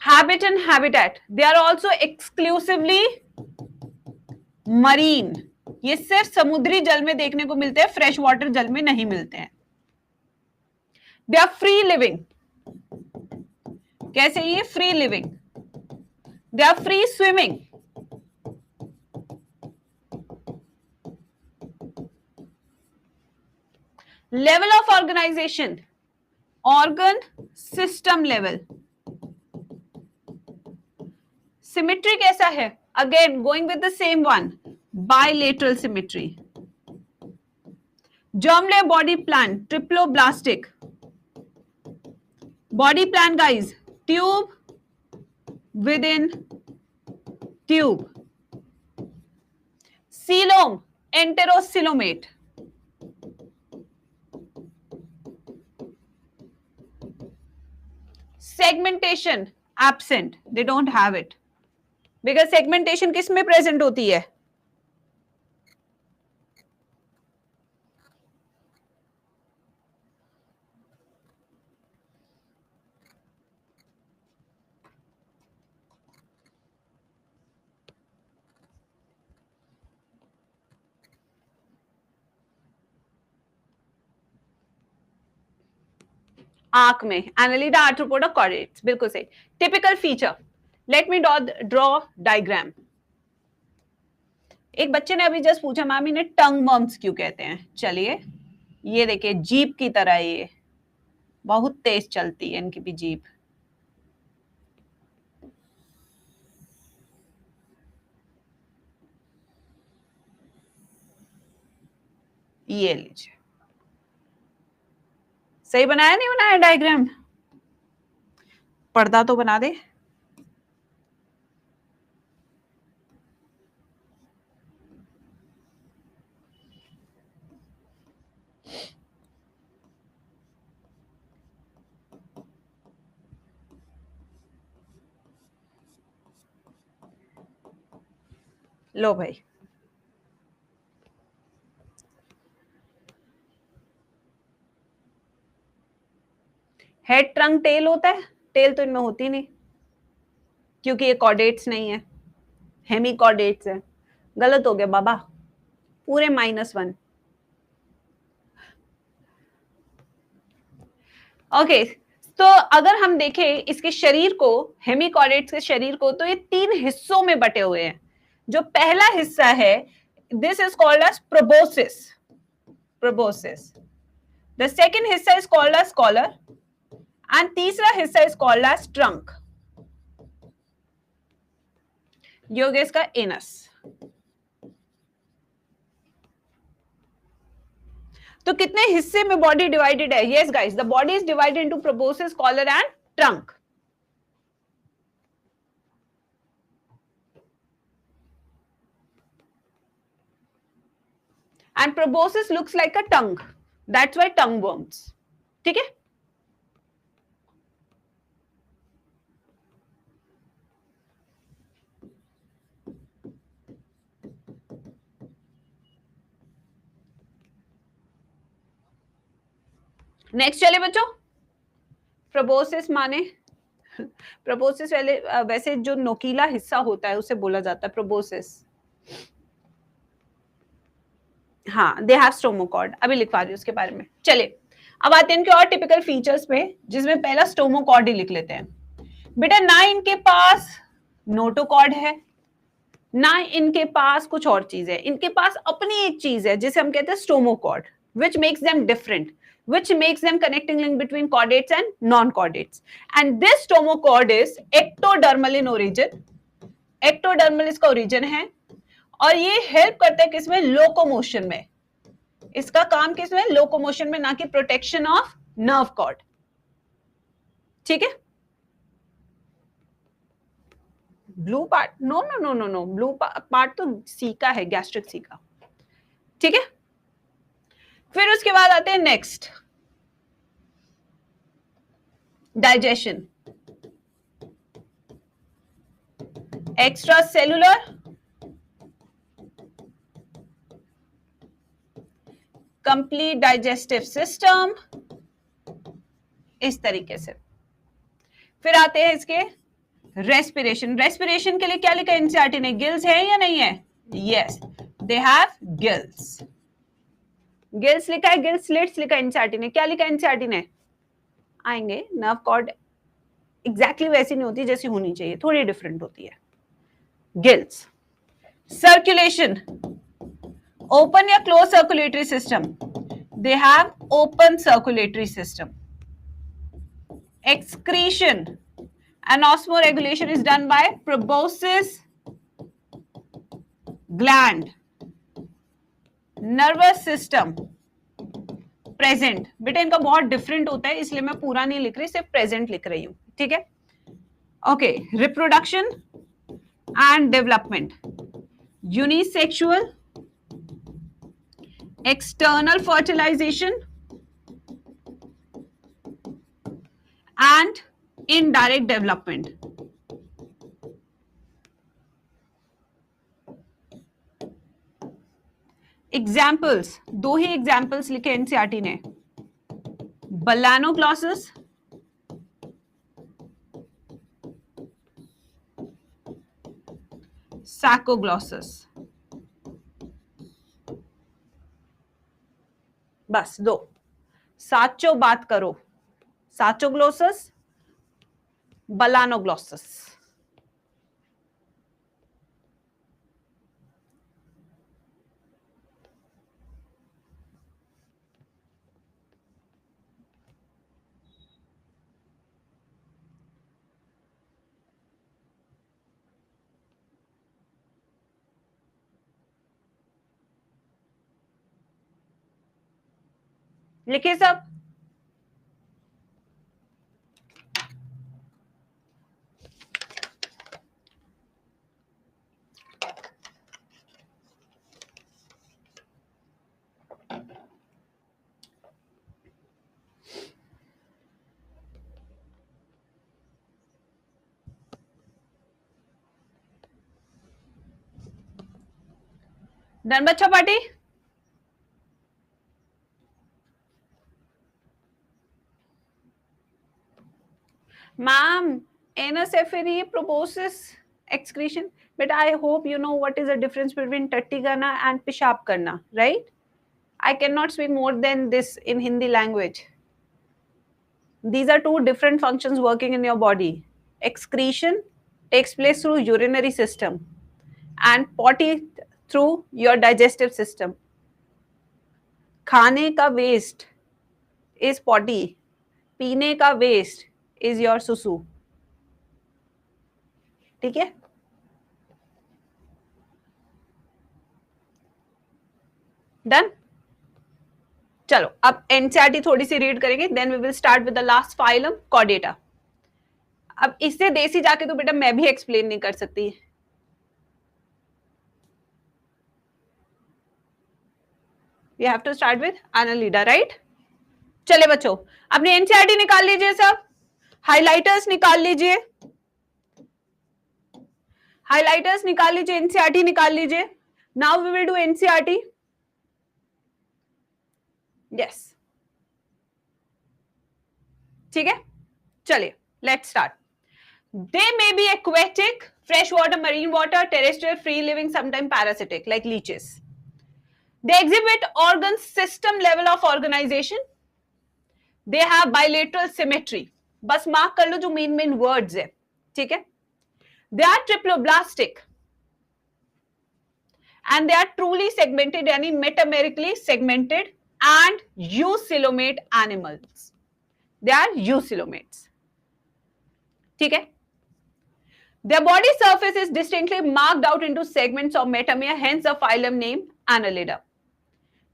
Habit and habitat, they are also exclusively marine. ये सिर्फ समुद्री जल में देखने को मिलते हैं, फ्रेश वाटर जल में नहीं मिलते हैं. They are free living. कैसे ये free living? They are free swimming. Level of organization, organ system level. Symmetry कैसा है? Again going with the same one, bilateral symmetry. Germ layer body plan, triploblastic. Body plan guys, tube within tube. Coelom, enterocoelomate. Segmentation absent, they don't have it. Because segmentation किस में present होती है? आंख में, Annelida, arthropoda, chordates, बिल्कुल सही. Typical feature, let me draw diagram. एक बच्चे ने अभी जस्ट पूछा मैम इन्हें टंग वर्म्स क्यों कहते हैं. चलिए ये देखिए जीभ की तरह, ये बहुत तेज चलती है इनकी भी जीभ. ये लीजिए, सही बनाया नहीं बनाया डायग्राम? पर्दा तो बना दे. लो भाई, हेड, ट्रंक, टेल होता है. टेल तो इनमें होती नहीं क्योंकि ये कॉर्डेट्स नहीं है, हेमी कॉर्डेट्स है. गलत हो गया बाबा, पूरे -1. ओके, तो अगर हम देखें इसके शरीर को, हेमिकॉर्डेट्स के शरीर को, तो ये 3 हिस्सों में बटे हुए हैं. जो पहला हिस्सा है, this is called as proboscis. Proboscis. The second हिस्सा is called as collar and तीसरा हिस्सा is called as trunk. Yogesh का एनस. तो कितने हिस्से में बॉडी डिवाइडेड है? Yes guys, the body is divided into proboscis, collar and trunk. And proboscis looks like a tongue. That's why tongue worms. ठीक है? नेक्स्ट चले बच्चों. प्रोबोसिस माने, प्रोबोसिस वैसे जो नोकीला हिस्सा होता है उसे बोला जाता है प्रोबोसिस. हाँ, दे हैव स्टोमोकॉर्ड. अभी लिखवा रही हूँ उसके बारे में. चलिए अब आते हैं इनके और टिपिकल फीचर्स पे, जिसमें पहला स्टोमोकॉर्ड ही लिख लेते हैं. बेटा ना इनके पास नोटोकॉर्ड है, ना इनके पास कुछ और चीज है. इनके पास अपनी एक चीज है जिसे हम कहते हैं stomochord, which makes them different, which makes them connecting link between chordates and non-chordates. And this stomochord is ectodermal in origin. ectodermal इसका origin है और ये हेल्प करता है किसमें? लोकोमोशन में. इसका काम किसमें? लोकोमोशन में, ना कि प्रोटेक्शन ऑफ नर्व कॉर्ड. ठीक है? Blue part? No no no no no, blue part तो सी का है, गैस्ट्रिक सी का. ठीक है? फिर उसके बाद आते हैं next, digestion. Extra cellular, complete digestive system, इस तरीके से. फिर आते हैं इसके रेस्पिरेशन. रेस्पिरेशन के लिए क्या लिखा है एनसीईआरटी ने? गिल्स है या नहीं है? Yes, they have gills. Gills लिखा है, गिल्स स्लिट्स लिखा है एनसीईआरटी ने. क्या लिखा है एनसीईआरटी ने? आएंगे. नर्व कॉर्ड एग्जैक्टली वैसी नहीं होती जैसी होनी चाहिए, थोड़ी डिफरेंट होती है. गिल्स. सर्कुलेशन, ओपन या close circulatory system? They have open circulatory system. Excretion and osmoregulation is done by proboscis gland. Nervous system present. बेटा इनका बहुत डिफरेंट होता है इसलिए मैं पूरा नहीं लिख रही, सिर्फ प्रेजेंट लिख रही हूं. ठीक है? Okay. Reproduction and development, unisexual, external fertilisation and indirect development. Examples, दो ही एग्जाम्पल्स लिखे एनसीईआरटी ने, बलानोग्लॉसस, सैकोग्लॉसस, बस दो। साचो बात करो, साचोग्लोसस, बलानोग्लॉसस। लिखिए सब। डन बच्चा party? Ma'am, anosephaly proposes excretion, but I hope you know what is the difference between tatti karna and pishab karna, right? I cannot speak more than this in Hindi language. These are two different functions working in your body. Excretion takes place through urinary system and potty through your digestive system. खाने का waste is potty, पीने का waste is your सुसु. ठीक है? Done? चलो अब NCERT थोड़ी सी रीड करेंगे, then we will start with the last phylum Chordata. अब इससे देसी जाके तो बेटा मैं भी एक्सप्लेन नहीं कर सकती। We have to start with Annelida, right? चले बच्चों, अपनी एनसीईआरटी निकाल लीजिए, सब हाइलाइटर्स निकाल लीजिए, हाइलाइटर्स निकाल लीजिए, एनसीईआरटी निकाल लीजिए। Now we will do NCERT. Yes, ठीक है, चलिए let's start. They may be aquatic, freshwater, marine water, terrestrial, free living, sometimes parasitic, like leeches. They exhibit organ system level of organization. They have bilateral symmetry. बस mark कर लो जो main words है, ठीक है? They are triploblastic and they are truly segmented, यानी metamerically segmented and eucoelomate animals. They are eucoelomates, ठीक है? Their body surface is distinctly marked out into segments of metamere, hence the phylum name Annelida.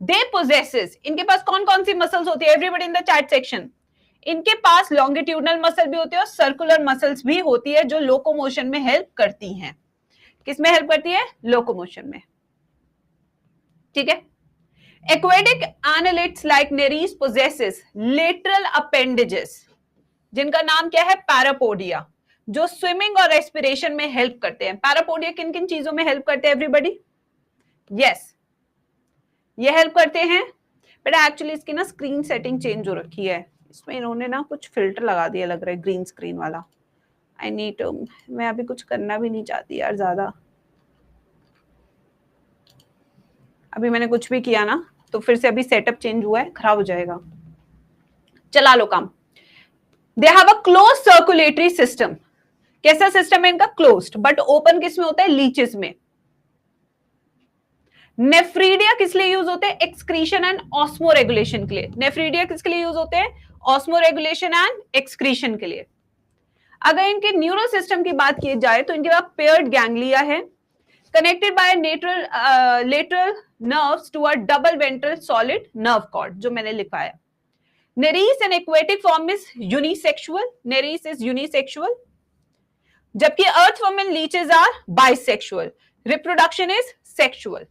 They possesses, इनके पास कौन कौन सी muscles होती है? Everybody in the chat section. इनके पास longitudinal muscle भी होती है और सर्कुलर मसल्स भी होती है जो लोकोमोशन में हेल्प करती हैं। किसमें हेल्प करती है? लोकोमोशन में, ठीक है? Aquatic annelids like Nereis possesses lateral appendages, जिनका नाम क्या है? पैरापोडिया, जो स्विमिंग और रेस्पिरेशन में हेल्प करते हैं। पैरापोडिया किन किन चीजों में हेल्प करते हैं एवरीबॉडी? यस, ये हेल्प करते हैं। बट एक्चुअली इसकी ना स्क्रीन सेटिंग चेंज हो रखी है, इसमें इन्होंने ना कुछ फिल्टर लगा दिया, लग रहा है ग्रीन स्क्रीन वाला। आई नीड टू, मैं अभी कुछ करना भी नहीं चाहती यार ज्यादा। अभी मैंने कुछ भी किया ना तो फिर से अभी सेटअप चेंज हुआ है, खराब हो जाएगा। चला लो काम। They have a close circulatory system. कैसा सिस्टम है इनका? क्लोज्ड, बट ओपन किस में होता है? लीचेस में। नेफ्रीडिया किस लिए यूज होते हैं? एक्सक्रीशन एंड ऑस्मो रेगुलेशन के लिए। नेफ्रीडिया किसके लिए यूज होते हैं? ऑस्मो रेगुलेशन एंड एक्सक्रीशन के लिए। अगर इनके न्यूरल सिस्टम की बात की जाए तो इनके पास पेयर्ड गैंग्लिया है, connected by lateral nerves to a double ventral solid nerve cord, जो मैंने लिखवाया। Nereis an aquatic form is unisexual. Nereis is unisexual, जबकि earthworm and leeches are bisexual. Reproduction is sexual.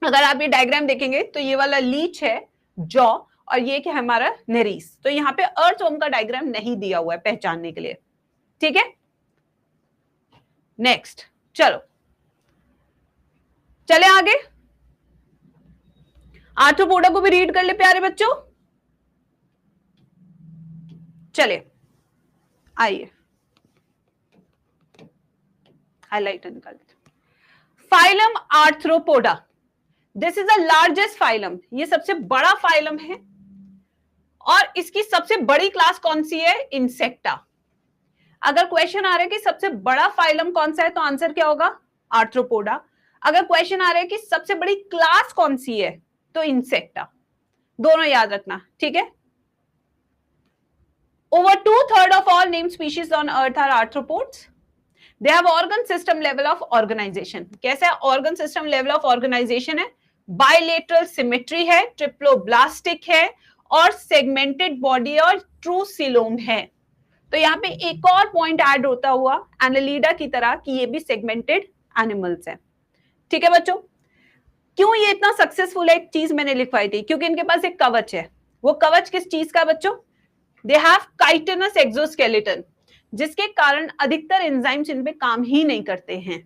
अगर आप ये डायग्राम देखेंगे तो ये वाला लीच है जॉ और ये क्या है हमारा? नेरीस। तो यहाँ पे अर्थवर्म का डायग्राम नहीं दिया हुआ है पहचानने के लिए, ठीक है? नेक्स्ट, चलो चले आगे। आर्थ्रोपोडा को भी रीड कर ले प्यारे बच्चों। चलिए आइए हाइलाइटर निकाल देते। Phylum arthropoda, this is the largest phylum, ये सबसे बड़ा फाइलम है और इसकी सबसे बड़ी क्लास कौन सी है? इंसेक्टा। अगर क्वेश्चन आ रहा है कि सबसे बड़ा फाइलम कौन सा है तो आंसर क्या होगा? आर्थ्रोपोडा। अगर क्वेश्चन आ रहा है कि सबसे बड़ी क्लास कौन सी है तो इंसेक्टा। दोनों याद रखना, ठीक है। Over 2/3 of all named species on earth are arthropods. They have organ system level of organization. कैसा है? organ system level of organization है, bilateral symmetry है, triploblastic है और segmented body और true coelom है। तो यहाँ पे एक और पॉइंट ऐड होता हुआ एनालिडा की तरह कि ये भी सेगमेंटेड एनिमल्स है। ठीक है बच्चों, क्यों ये इतना सक्सेसफुल है? एक चीज मैंने लिखवाई थी, क्योंकि इनके पास एक कवच है। वो कवच किस चीज का बच्चों? दे हैव काइटिनस एक्सोस्केलेटन, जिसके कारण अधिकतर एंजाइम्स इन पे काम ही नहीं करते हैं।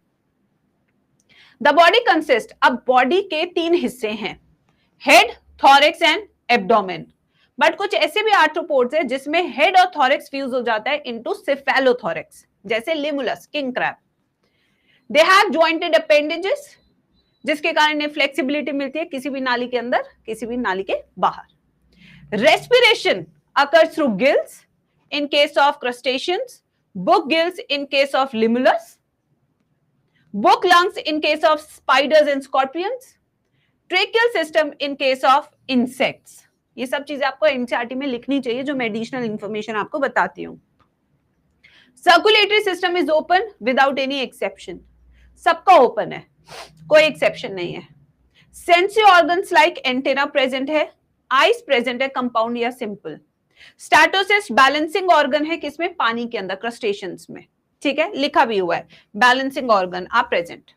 द बॉडी कंसिस्ट, अब बॉडी के 3 हिस्से हैं, head, thorax and abdomen. But कुछ ऐसे भी आर्थ्रोपोड्स है जिसमें हेड और थॉरेक्स फ्यूज हो जाता है इनटू सेफेलोथॉरेक्स, जैसे Limulus, king crab. They have jointed appendages, जिसके कारण इन्हें फ्लेक्सिबिलिटी मिलती है किसी भी नाली के अंदर, किसी भी नाली के बाहर। Respiration occurs through gills in case of crustaceans, book gills in case of limulus, book lungs in case of spiders and scorpions, tracheal system in case of insects। ये सब चीजें आपको एनसीईआरटी में लिखनी चाहिए, जो मैं एडिशनल इंफॉर्मेशन आपको बताती हूँ। Circulatory system is open without any exception, सबका ओपन है, कोई एक्सेप्शन नहीं है। Sensory organs like antenna present है, आइज प्रेजेंट है, कंपाउंड या सिंपल। स्टैटोसिस्ट बैलेंसिंग ऑर्गन है, किसमें? पानी के अंदर, क्रस्टेशियंस में। ठीक है, लिखा भी हुआ है, balancing organ are present.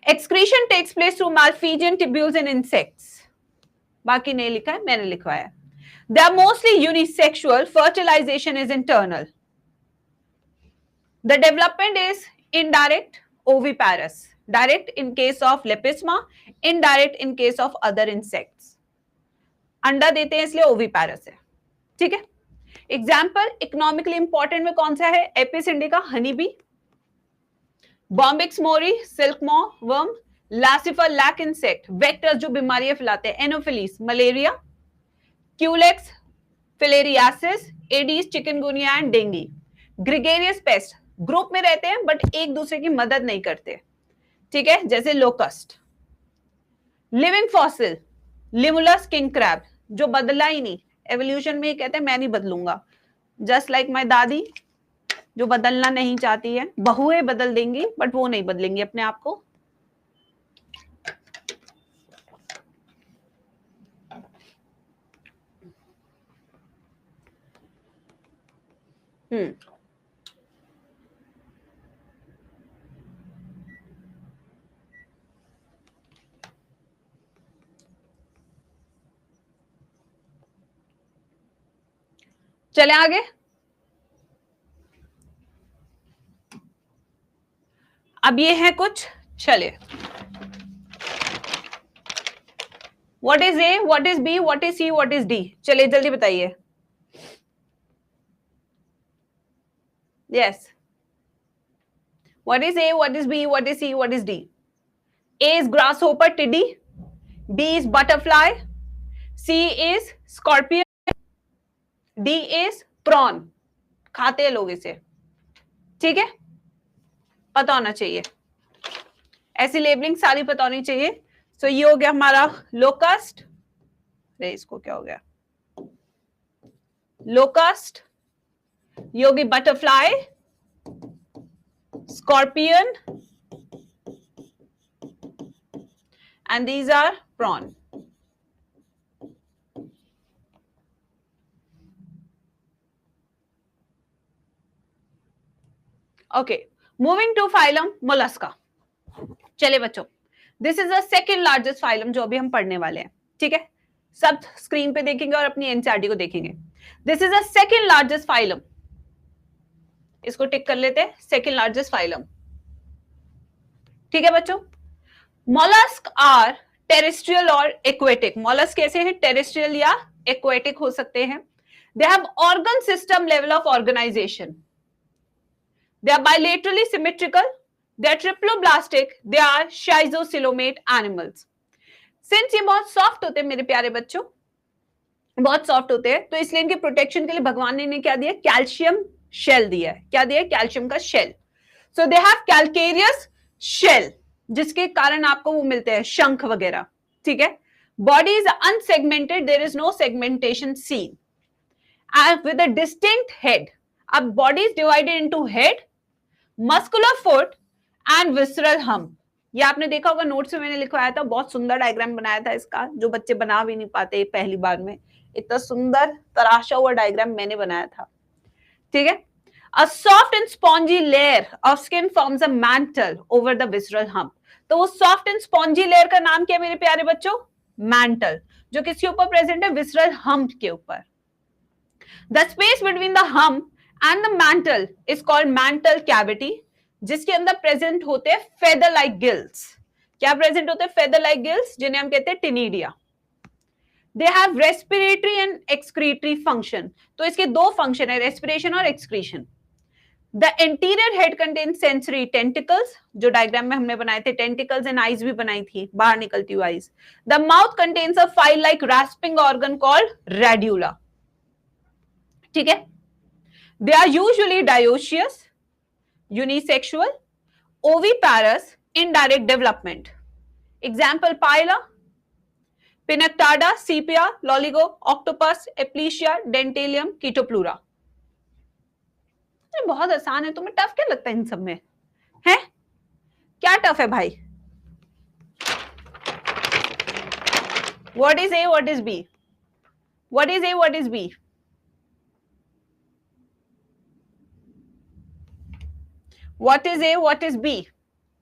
Excretion takes place through Malpighian tubules in insects, बाकी नहीं लिखा है, मैंने लिखवाया है। They are mostly unisexual, fertilisation is internal. The development is indirect, oviparous, direct in case of Lepisma, indirect in case of other insects. अंडा देते हैं इसलिए ओविपैरस है। ठीक है, एग्जाम्पल इकोनॉमिकली इंपॉर्टेंट में कौन सा है? Apis indica, honey bee, Bombyx mori, silk worm, Laccifer lac insect, vectors जो बीमारियां फैलाते हैं, Anopheles, malaria, Culex, filariasis, Aedes, chikungunya and dengue. Gregarious pest, group में रहते हैं बट एक दूसरे की मदद नहीं करते। ठीक है, जैसे locust. Living fossil, Limulus, king crab, जो बदला ही नहीं, एवोल्यूशन में कहते हैं मैं नहीं बदलूंगा, जस्ट लाइक माय दादी जो बदलना नहीं चाहती है, बहुएं बदल देंगी बट वो नहीं बदलेंगी अपने आप को। चले आगे। अब ये है कुछ, चले, what is A, what is B, what is C, what is D? चलिए जल्दी बताइए। Yes, what is A, what is B, what is C, what is D? A is grasshopper, टिडी, B is butterfly, C is scorpion, D is prawn. खाते हैं लोग इसे, ठीक है, पता होना चाहिए, ऐसी लेबलिंग सारी पता होनी चाहिए। सो ये हो गया हमारा लोकस्ट, इसको क्या हो गया, लोकस्ट, ये होगी butterfly, scorpion and these are prawn. Okay, moving to phylum Mollusca. चले बच्चों, this is the second largest phylum जो अभी हम पढ़ने वाले हैं। ठीक है, सब स्क्रीन पे देखेंगे और अपनी एनसीईआरटी को देखेंगे। This is the second largest phylum, इसको टिक कर लेते हैं, सेकेंड लार्जेस्ट फाइलम। ठीक है बच्चों, मोलस्क आर टेरेस्ट्रियल और एक्वेटिक। मॉलस्क कैसे हैं? टेरेस्ट्रियल या एक्वेटिक हो सकते हैं। They have organ system level of organisation, they are bilaterally symmetrical, they are triploblastic, they are schizocoelomate animals. Since ये बहुत सॉफ्ट होते हैं मेरे प्यारे बच्चों, बहुत सॉफ्ट होते हैं, तो इसलिए इनके प्रोटेक्शन के लिए भगवान ने क्या दिया? कैल्शियम शेल दिया है। क्या दिया? कैल्शियम का shell. So they have calcareous shell, जिसके कारण आपको वो मिलते हैं शंख वगैरह, ठीक है। Body is unsegmented, there is no segmentation seen, with a distinct head. अब body is divided into head, muscular foot and visceral hump. ये आपने देखा होगा, नोट्स में मैंने लिखवाया था, बहुत सुंदर डायग्राम बनाया था इसका, जो बच्चे बना भी नहीं पाते पहली बार में। इतना सुंदर तराशा हुआ डायग्राम मैंने बनाया था, ठीक है। A soft and spongy layer of skin forms a mantle over the visceral hump. तो वो soft and spongy layer का नाम क्या है मेरे प्यारे बच्चों? Mantle, जो किसके ऊपर प्रेजेंट है? visceral hump के ऊपर। The space between the hump and the mantle is called mantle cavity, जिसके अंदर प्रेजेंट होते हैं feather like gills। क्या प्रेजेंट होते हैं? feather like gills, जिन्हें हम कहते हैं टिनिडिया। They have respiratory and excretory function। तो इसके दो फंक्शन है, रेस्पिरेशन और excretion. The anterior head contains sensory tentacles, जो डायग्राम में हमने बनाए थे, tentacles and eyes भी बनाई थी, बाहर निकलती हुई eyes। The mouth contains a file-like rasping organ called radula, ठीक है। They are usually dioecious, unisexual, oviparous, indirect development. Example: Phyla, Pinactada, Sepia, Loligo, Octopus, Aplysia, Dentalium, Chaetoplura। बहुत आसान है, तुम्हें टफ क्या लगता है इन सब में? है क्या टफ है भाई? What is A? What is B? What is A? What is B? What is A? What is B?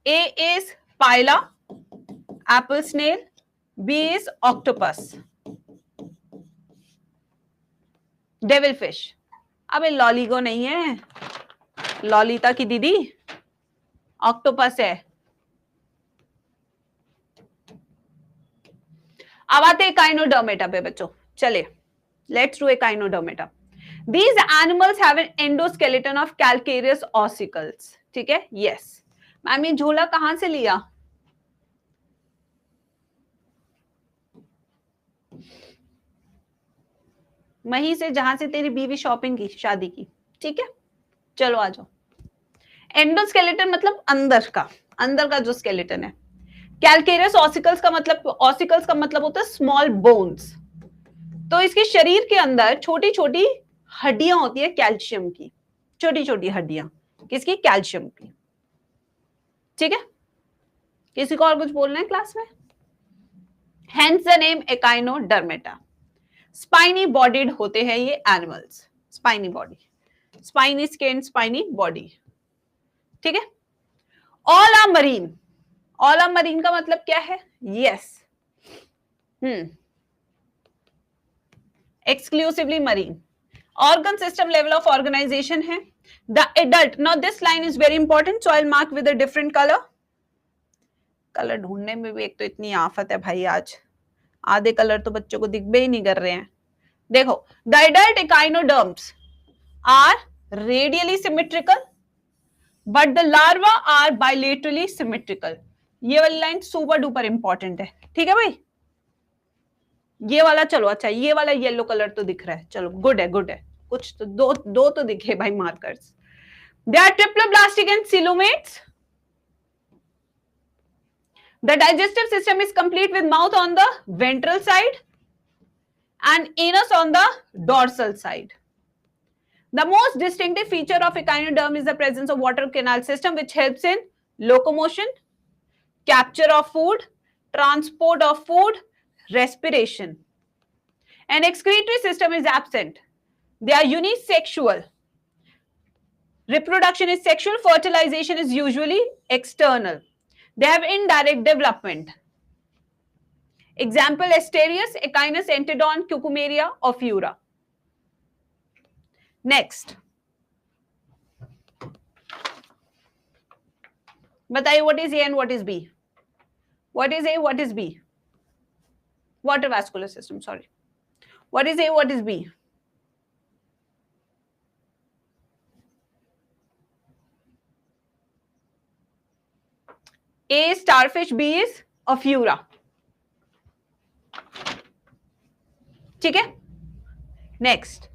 A is Phyla, apple snail. B is octopus, devilfish। अबे लॉलीगो नहीं है, लॉलिता की दीदी ऑक्टोपस है। अब आते एकाइनोडर्मेटा पे बच्चों, चले let's do echinodermata. These animals have an endoskeleton of calcareous ossicles, ठीक है। यस मैम, ये झोला कहां से लिया? वहीं से जहां से तेरी बीवी शॉपिंग की, शादी की, ठीक है। चलो आ जाओ। एंडोस्केलेटन मतलब अंदर का जो स्केलेटन है। कैल्केरियस ऑसिकल्स का मतलब होता है स्मॉल बोन्स। तो इसके शरीर के अंदर छोटी छोटी हड्डियां होती है कैल्शियम की, छोटी छोटी हड्डियां किसकी? कैल्शियम की, ठीक है। किसी को और कुछ बोलना है क्लास में? Hence the name Echinodermata. Spiny bodied होते हैं ये animals, spiny body, spiny skin, spiny body, ठीक है। All are marine. All are marine का मतलब क्या है? Yes, exclusively marine. Organ system level of organisation है। The adult, now this line is very important, so I will mark with a different colour. Colour ढूंढने में भी एक तो इतनी आफत है भाई, आज आधे कलर तो बच्चों को दिखबे ही नहीं कर रहे हैं। देखो, the adult echinoderms are radially symmetrical but the larvae are bilaterally symmetrical. ये वाली लाइन सुपर डुपर इंपॉर्टेंट है, ठीक है भाई। ये वाला चलो अच्छा, ये वाला येलो कलर तो दिख रहा है, चलो गुड है, गुड है। कुछ तो दो तो दिखे भाई markers. They are triploblastic and coelomates. The digestive system is complete with mouth on the ventral side and anus on the dorsal side. The most distinctive feature of echinoderm is the presence of water canal system, which helps in locomotion, capture of food, transport of food, respiration. An excretory system is absent. They are unisexual. Reproduction is sexual, fertilization is usually external. They have indirect development. Example: Asterias, Echinus, Entodon, Cucumeria, Ophiura. Next, बताइए what is A and what is B? What is A? What is B? water vascular system, sorry. What is A, what is B? A is starfish, B is Ophiura. ठीक है, next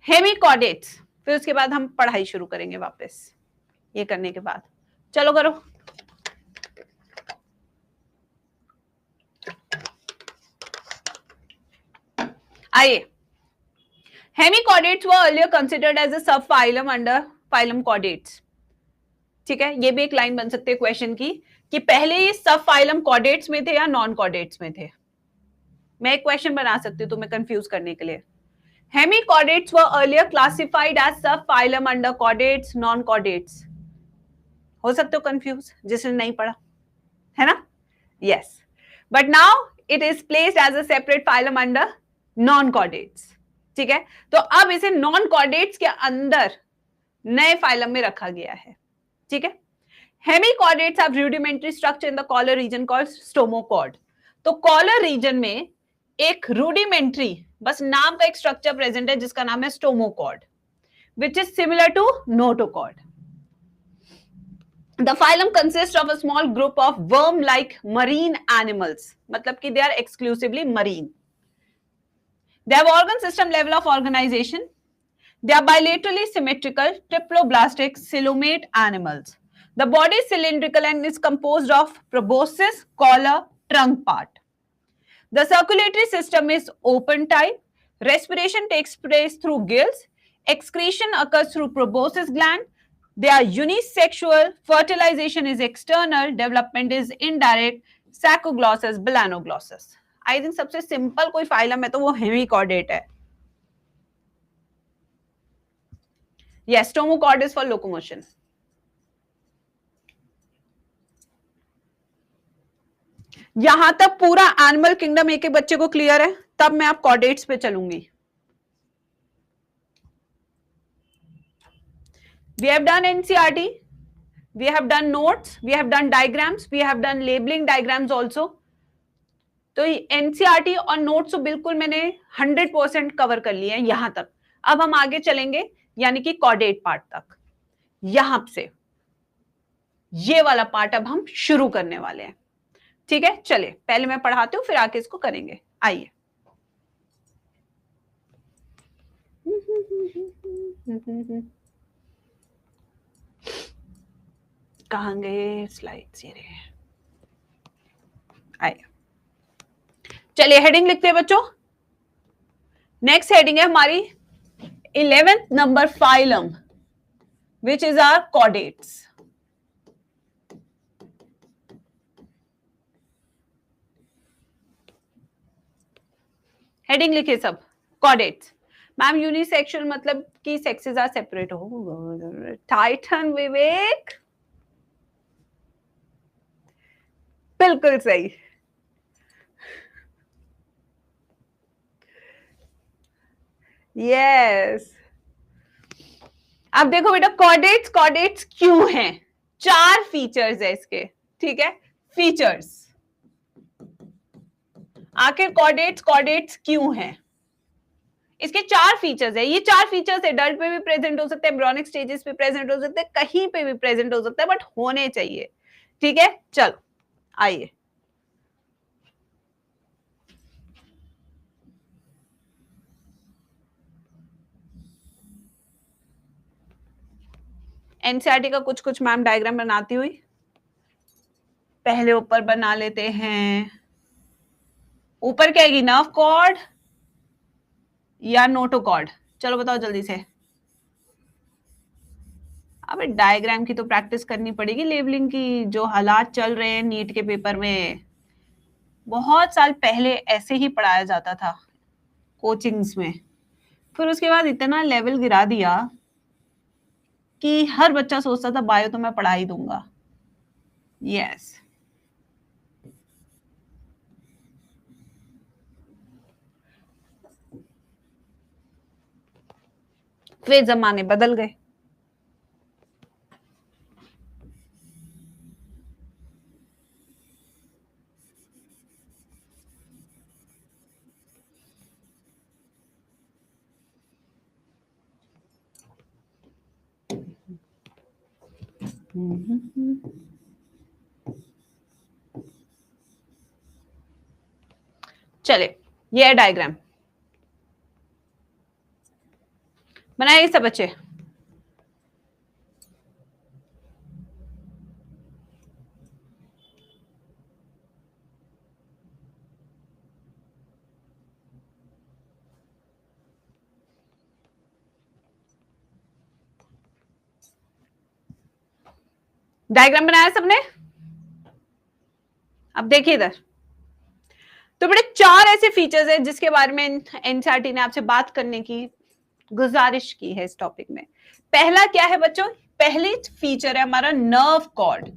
hemichordates, फिर उसके बाद हम पढ़ाई शुरू करेंगे वापस, ये करने के बाद चलो करो। आइए, hemichordates were earlier considered as a सब फाइलम अंडर फाइलम कॉर्डेट्स। ठीक है, ये भी एक लाइन बन सकती है क्वेश्चन की कि पहले ये सब फाइलम कॉर्डेट्स में थे या नॉन कॉर्डेट्स में थे। मैं एक क्वेश्चन बना सकती हूँ तुम्हें कंफ्यूज करने के लिए। Hemichordates were earlier classified as sub phylum under chordates, non chordates. हो सकते हो कंफ्यूज जिसने नहीं पढ़ा, है ना? Yes, but now it is placed as a separate phylum under non chordates. ठीक है, तो अब इसे नॉन कॉर्डेट्स के अंदर नए फाइलम में रखा गया है। ठीक है, hemichordates have rudimentary structure in the collar region called stomochord. तो कॉलर रीजन में एक रूडिमेंट्री, बस नाम का एक स्ट्रक्चर प्रेजेंट है जिसका नाम है stomochord, which is similar to notochord. The phylum consists of a small group of worm-like marine animals, मतलब कि they are exclusively marine. They have organ system level of organization. They are bilaterally symmetrical, triploblastic, coelomate animals. The body is cylindrical and is composed of proboscis, collar, trunk part. The circulatory system is open type. Respiration takes place through gills. Excretion occurs through proboscis gland. They are unisexual. Fertilization is external. Development is indirect. Saccoglossus, Balanoglossus. I think सबसे simple कोई phylum है तो वो hemichordate है। Yes, stomochord is for locomotion. यहां तक पूरा animal kingdom एक एक बच्चे को क्लियर है, तब मैं आप कॉर्डेट्स पे चलूंगी। We have done NCERT, we have done notes, we have done diagrams, we have done labeling diagrams also. तो एनसीईआरटी और नोट्स तो बिल्कुल मैंने 100% कवर कर लिया है यहां तक। अब हम आगे चलेंगे यानी कि कॉर्डेट पार्ट तक। यहां से ये वाला पार्ट अब हम शुरू करने वाले हैं। ठीक है, चलिए पहले मैं पढ़ाती हूं फिर आके इसको करेंगे। आइए, कहां गए स्लाइड्स, ये रहे। आइए, चलिए हेडिंग लिखते हैं बच्चों। नेक्स्ट हेडिंग है हमारी 11th number phylum, which is are chordates. Heading लिखे सब, कॉर्डेट्स। मैम यूनिसेक्सुअल मतलब कि सेक्सेस आर सेपरेट हो। टाइटन विवेक, बिल्कुल सही। यस, अब देखो बेटा कॉर्डेट्स, कॉर्डेट्स क्यों हैं? 4 फीचर्स है इसके। ठीक है, फीचर्स, आखिर कॉर्डेट्स कॉर्डेट्स क्यों हैं? इसके 4 फीचर्स है। ये 4 फीचर्स एडल्ट पे भी प्रेजेंट हो सकते हैं, एम्ब्रियोनिक स्टेजेस पे प्रेजेंट हो सकते हैं, कहीं पे भी प्रेजेंट हो सकता है, बट होने चाहिए। ठीक है, चलो आइए। एनसीईआरटी का कुछ कुछ मैम डायग्राम बनाती हुई, पहले ऊपर बना लेते हैं। ऊपर क्या आएगी, नर्व कॉर्ड या नोटोकॉर्ड? चलो बताओ जल्दी से। अब डायग्राम की तो प्रैक्टिस करनी पड़ेगी, लेबलिंग की जो हालात चल रहे हैं नीट के पेपर में, बहुत साल पहले ऐसे ही पढ़ाया जाता था कोचिंग्स में, फिर उसके बाद इतना लेवल गिरा दिया कि हर बच्चा सोचता था बायो तो मैं पढ़ा ही दूंगा। यस, फिर जमाने बदल गए। चले, ये है डायग्राम, बनाइए सब बच्चे। डायग्राम बनाया सबने? अब देखिए इधर, तो बड़े चार ऐसे फीचर्स हैं जिसके बारे में एनसीईआरटी ने आपसे बात करने की गुजारिश की है इस टॉपिक में। पहला क्या है बच्चों? पहली फीचर है हमारा नर्व कॉर्ड।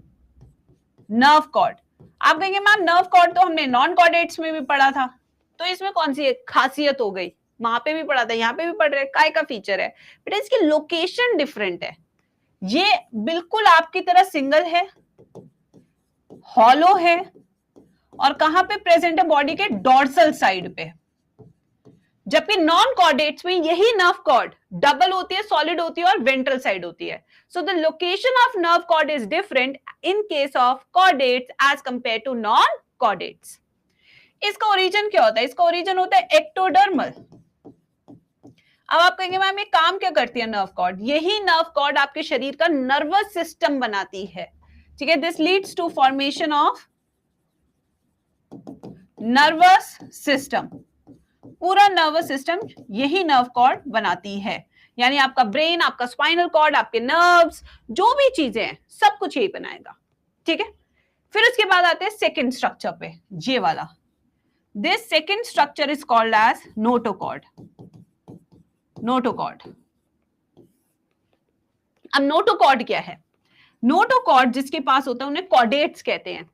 नर्व कॉर्ड, आप कहेंगे मैम नर्व कॉर्ड तो हमने नॉन कॉर्डेट्स में भी पढ़ा था, तो इसमें कौन सी खासियत हो गई? वहां पे भी पढ़ा था, यहाँ पे भी पढ़ रहे, काय का फीचर है बेटा? इसकी लोकेशन डिफरेंट है। ये बिल्कुल आपकी तरह सिंगल है, हॉलो है, और कहां पे प्रेजेंट है? बॉडी के डॉर्सल साइड पे। जबकि नॉन कॉर्डेट्स में यही नर्व कॉर्ड डबल होती है, सॉलिड होती है और वेंट्रल साइड होती है। So the location of nerve cord is different in case of chordates as compare to non chordates. इसका ओरिजिन क्या होता है? इसका ओरिजिन होता है एक्टोडर्मल। अब आप कहेंगे मैम ये काम क्या करती है नर्व कॉर्ड? यही नर्व कॉर्ड आपके शरीर का नर्वस सिस्टम बनाती है, ठीक है। This leads to formation of nervous system. पूरा नर्वस सिस्टम यही नर्व कॉर्ड बनाती है, यानी आपका ब्रेन, आपका स्पाइनल कॉर्ड, आपके नर्व्स, जो भी चीजें हैं सब कुछ यही बनाएगा, ठीक है। फिर उसके बाद आते हैं सेकंड स्ट्रक्चर पे, ये वाला। This second structure is called as notochord. Notochord. अब नोटोकॉर्ड क्या है? नोटोकॉर्ड जिसके पास होता है उन्हें कॉर्डेट्स कहते हैं।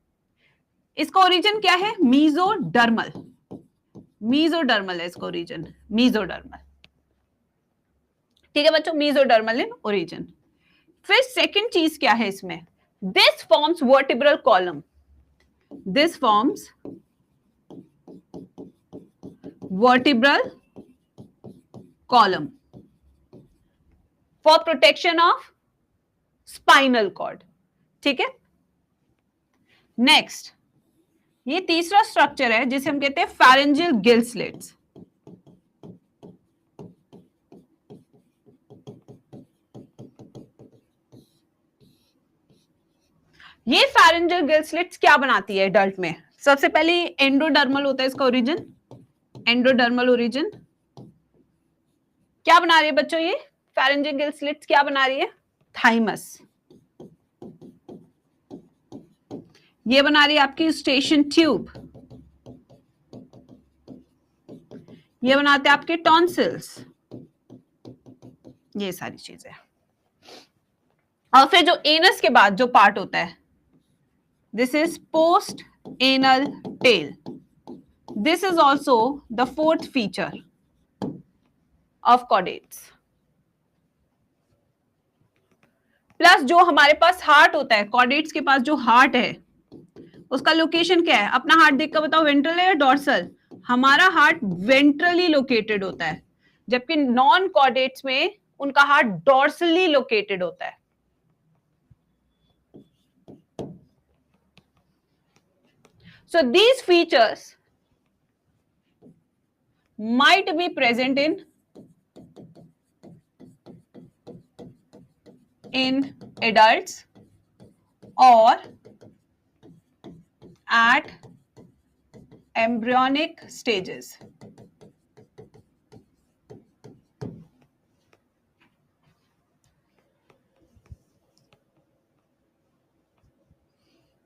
इसका ओरिजिन क्या है? मीजोडर्मल। मीजोडर्मल है इसका ओरिजिन, मीजोडर्मल, ठीक है बच्चों, मीजोडर्मल इन ओरिजिन। फिर सेकंड चीज क्या है इसमें? This forms vertebral column. This forms vertebral column for protection of spinal cord, ठीक है। नेक्स्ट, ये तीसरा स्ट्रक्चर है जिसे हम कहते हैं फैरेंजियल गिल स्लिट्स। ये फैरेंजियल गिल स्लिट्स क्या बनाती है एडल्ट में? सबसे पहले एंडोडर्मल होता है इसका ओरिजिन, एंडोडर्मल ओरिजिन। क्या बना रही है बच्चों ये फैरेंजियल गिल स्लिट्स? क्या बना रही है? थाइमस। ये बना रही है आपकी स्टेशन ट्यूब। ये बनाते हैं आपके टॉन्सिल्स, ये सारी चीजें। और फिर जो एनस के बाद जो पार्ट होता है, this is post anal tail. This is also the fourth feature of chordates. Plus जो हमारे पास हार्ट होता है, कॉर्डेट्स के पास जो हार्ट है उसका लोकेशन क्या है? अपना हार्ट देखकर बताओ, वेंट्रल है या डॉर्सल? हमारा हार्ट वेंट्रली लोकेटेड होता है, जबकि नॉन कॉर्डेट्स में उनका हार्ट डॉर्सली लोकेटेड होता है। So these features might be present in adults or at embryonic stages.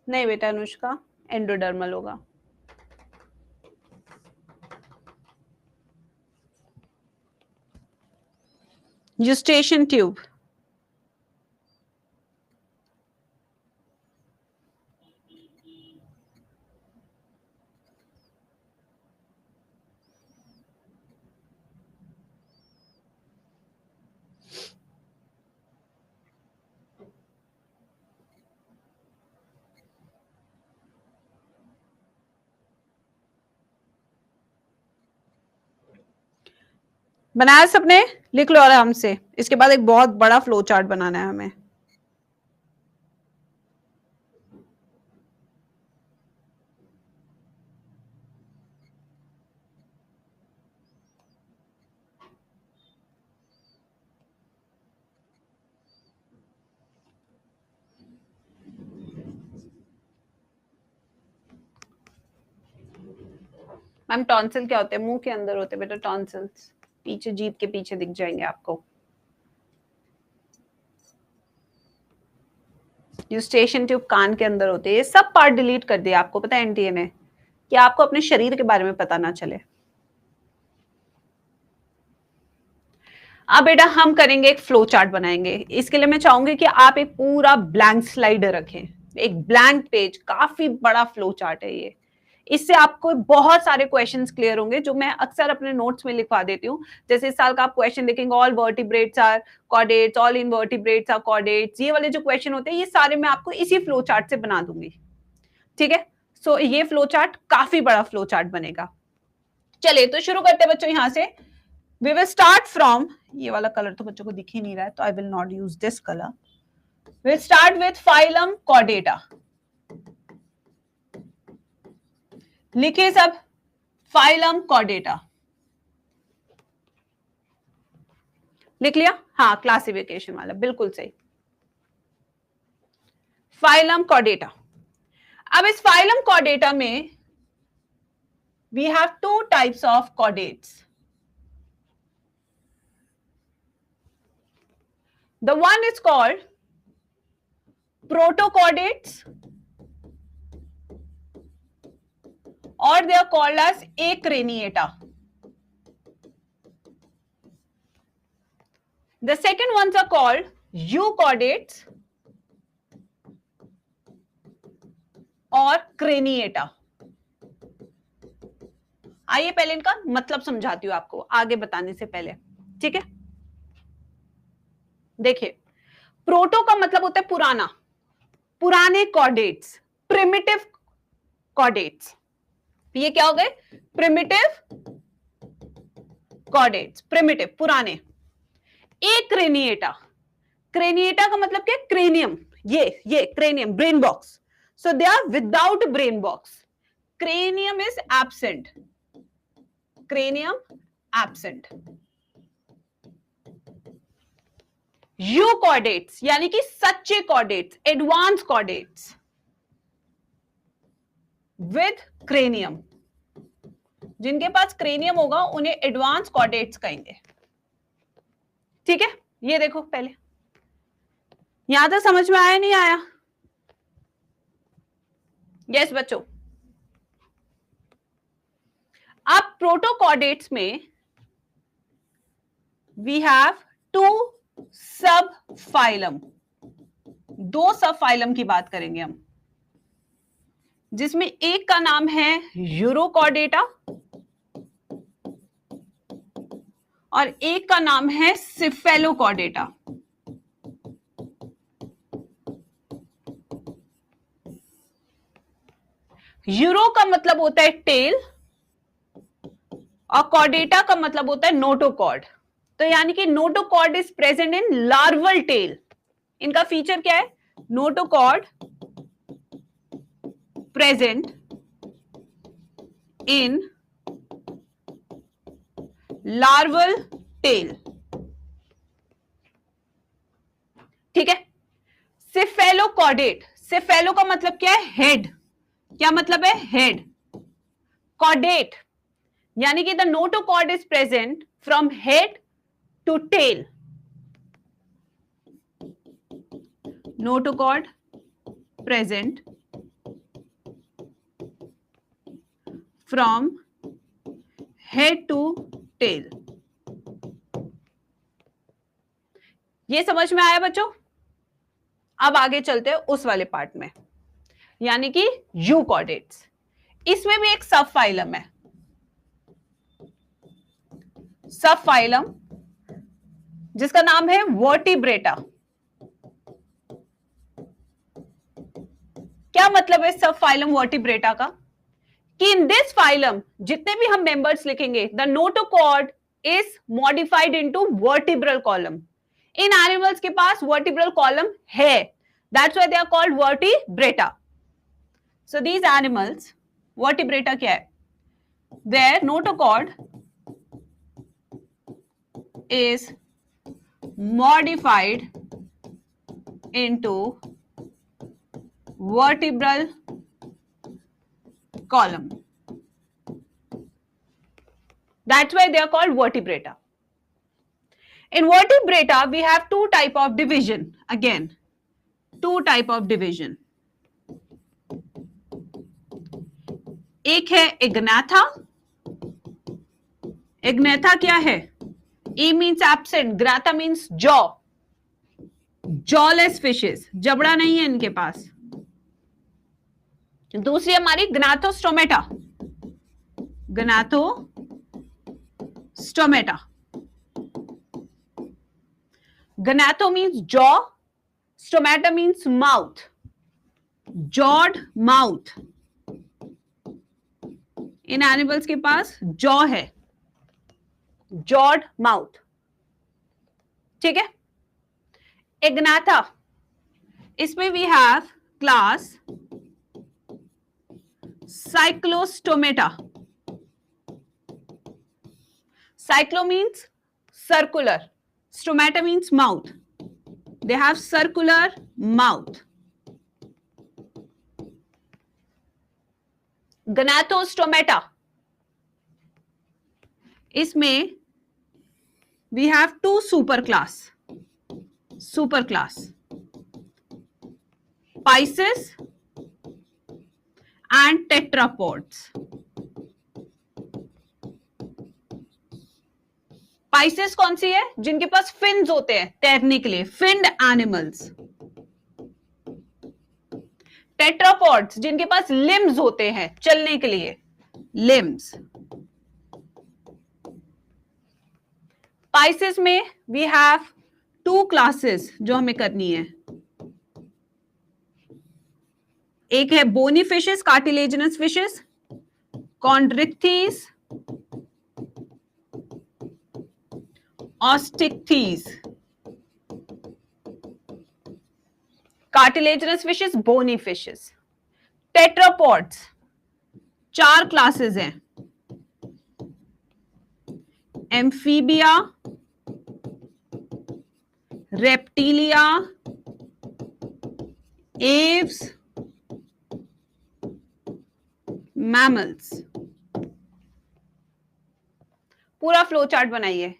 नहीं बेटा अनुष्का, एंडोडर्मल होगा। gestation ट्यूब, बनाया सबने? लिख लो आराम से। इसके बाद एक बहुत बड़ा फ्लो चार्ट बनाना है हमें। मैम टॉन्सिल क्या होते हैं? मुंह के अंदर होते हैं बेटा टॉन्सिल्स, पीछे जीभ के पीछे दिख जाएंगे आपको। यूस्टेशन ट्यूब कान के अंदर होते हैं। ये सब पार्ट डिलीट कर दिया आपको, पता है एनटीए ने, कि आपको अपने शरीर के बारे में पता ना चले। अब बेटा हम करेंगे एक फ्लो चार्ट बनाएंगे। इसके लिए मैं चाहूंगी कि आप एक पूरा ब्लैंक स्लाइड रखें, एक ब्लैंक पेज। काफी बड़ा फ्लो चार्ट है ये। इससे आपको बहुत सारे क्वेश्चंस क्लियर होंगे जो मैं अक्सर अपने नोट्स में लिखवा देती हूँ। जैसे इस साल का आप क्वेश्चन देखेंगे, all vertebrates are chordates, all invertebrates are chordates. ये वाले जो क्वेश्चन होते हैं ये सारे मैं आपको इसी फ्लो चार्ट से बना दूंगी, ठीक है। सो ये फ्लो चार्ट काफी बड़ा फ्लो चार्ट बनेगा। चलिए तो शुरू करते हैं बच्चों। यहां से वी विल स्टार्ट फ्रॉम, ये वाला कलर तो बच्चों को दिख ही नहीं रहा है, तो I will not use this colour. Will start with phylum Chordata. लिखिए सब, फाइलम कॉर्डेटा लिख लिया? हाँ, क्लासिफिकेशन वाला बिल्कुल सही, फाइलम कॉर्डेटा। अब इस फाइलम कॉर्डेटा में we have two types of chordates. The one is called protochordates, or they are called as acraniata. The second ones are called euchordates और craniata. आइए पहले इनका मतलब समझाती हूं आपको आगे बताने से पहले, ठीक है। देखिए, प्रोटो का मतलब होता है पुराना, पुराने कॉर्डेट्स, प्रिमिटिव कॉर्डेट्स। ये क्या हो गए? प्रिमिटिव कॉर्डेट्स, प्रिमिटिव पुराने। एक क्रेनिएटा, क्रेनिएटा का मतलब क्या? क्रेनियम, ये cranium, brain box. So they are without brain box, cranium is absent, cranium absent. Euchordates यानी कि सच्चे chordates, advance chordates with cranium. जिनके पास क्रेनियम होगा उन्हें एडवांस कॉर्डेट्स कहेंगे, ठीक है। ये देखो पहले, यहां तक समझ में आया नहीं आया? यस बच्चों। अब प्रोटोकॉर्डेट्स में वी हैव टू सब फाइलम, दो सब फाइलम की बात करेंगे हम, जिसमें एक का नाम है यूरोकॉर्डेटा और एक का नाम है सिफेलोकॉर्डेटा। यूरो का मतलब होता है टेल और कॉर्डेटा का मतलब होता है नोटोकॉर्ड। तो यानी कि notochord is present in larval tail. इनका फीचर क्या है? Notochord present in larval tail, ठीक है। सिफेलोकॉर्डेट, सिफेलो का मतलब क्या है? हेड। क्या मतलब है? हेड। कॉर्डेट यानी कि the notochord is present from head to tail. Notochord present from head to tail. ये समझ में आया बच्चों? अब आगे चलते हैं उस वाले पार्ट में, यानी कि यूकॉर्डेट्स। इसमें भी एक सब फाइलम है, सब फाइलम जिसका नाम है वर्टिब्रेटा। क्या मतलब है सब फाइलम वर्टिब्रेटा का? कि इन दिस फाइलम जितने भी हम मेंबर्स लिखेंगे, the notochord is modified into vertebral column. इन एनिमल्स के पास वर्टिब्रल कॉलम है, that's why they are called Vertebrata. So these animals, Vertebrata क्या है? Their notochord is modified into vertebral column. That's why they are called vertebrata. In vertebrata, we have two type of division. Again, two type of division. एक है इग्नाथा. इग्नाथा क्या है? E means absent, grata means jaw. Jawless fishes, जबड़ा नहीं है इनके पास. दूसरी हमारी Gnathostomata. Gnathostomata. Gnatho means jaw, stomata means mouth. Jawed mouth. इन एनिमल्स के पास जॉ है, जॉड माउथ. ठीक है. इग्नाथा, इसमें we have class Cyclostomata. Cyclo means circular, stomata means mouth. They have circular mouth. Gnathostomata, इसमें we have two super class. Pisces and tetrapods. Pisces कौन सी है? जिनके पास fins होते हैं तैरने के लिए, finned animals. टेट्रापॉड्स, जिनके पास लिम्स होते हैं चलने के लिए, लिम्स. पाइसेस में वी हैव टू क्लासेस जो हमें करनी है. एक है bony fishes, cartilaginous fishes, Chondrichthyes, Osteichthyes. Cartilaginous fishes, bony fishes. Tetrapods चार क्लासेस हैं. Amphibia, Reptilia, Aves, mammals. पूरा फ्लो चार्ट बनाइए.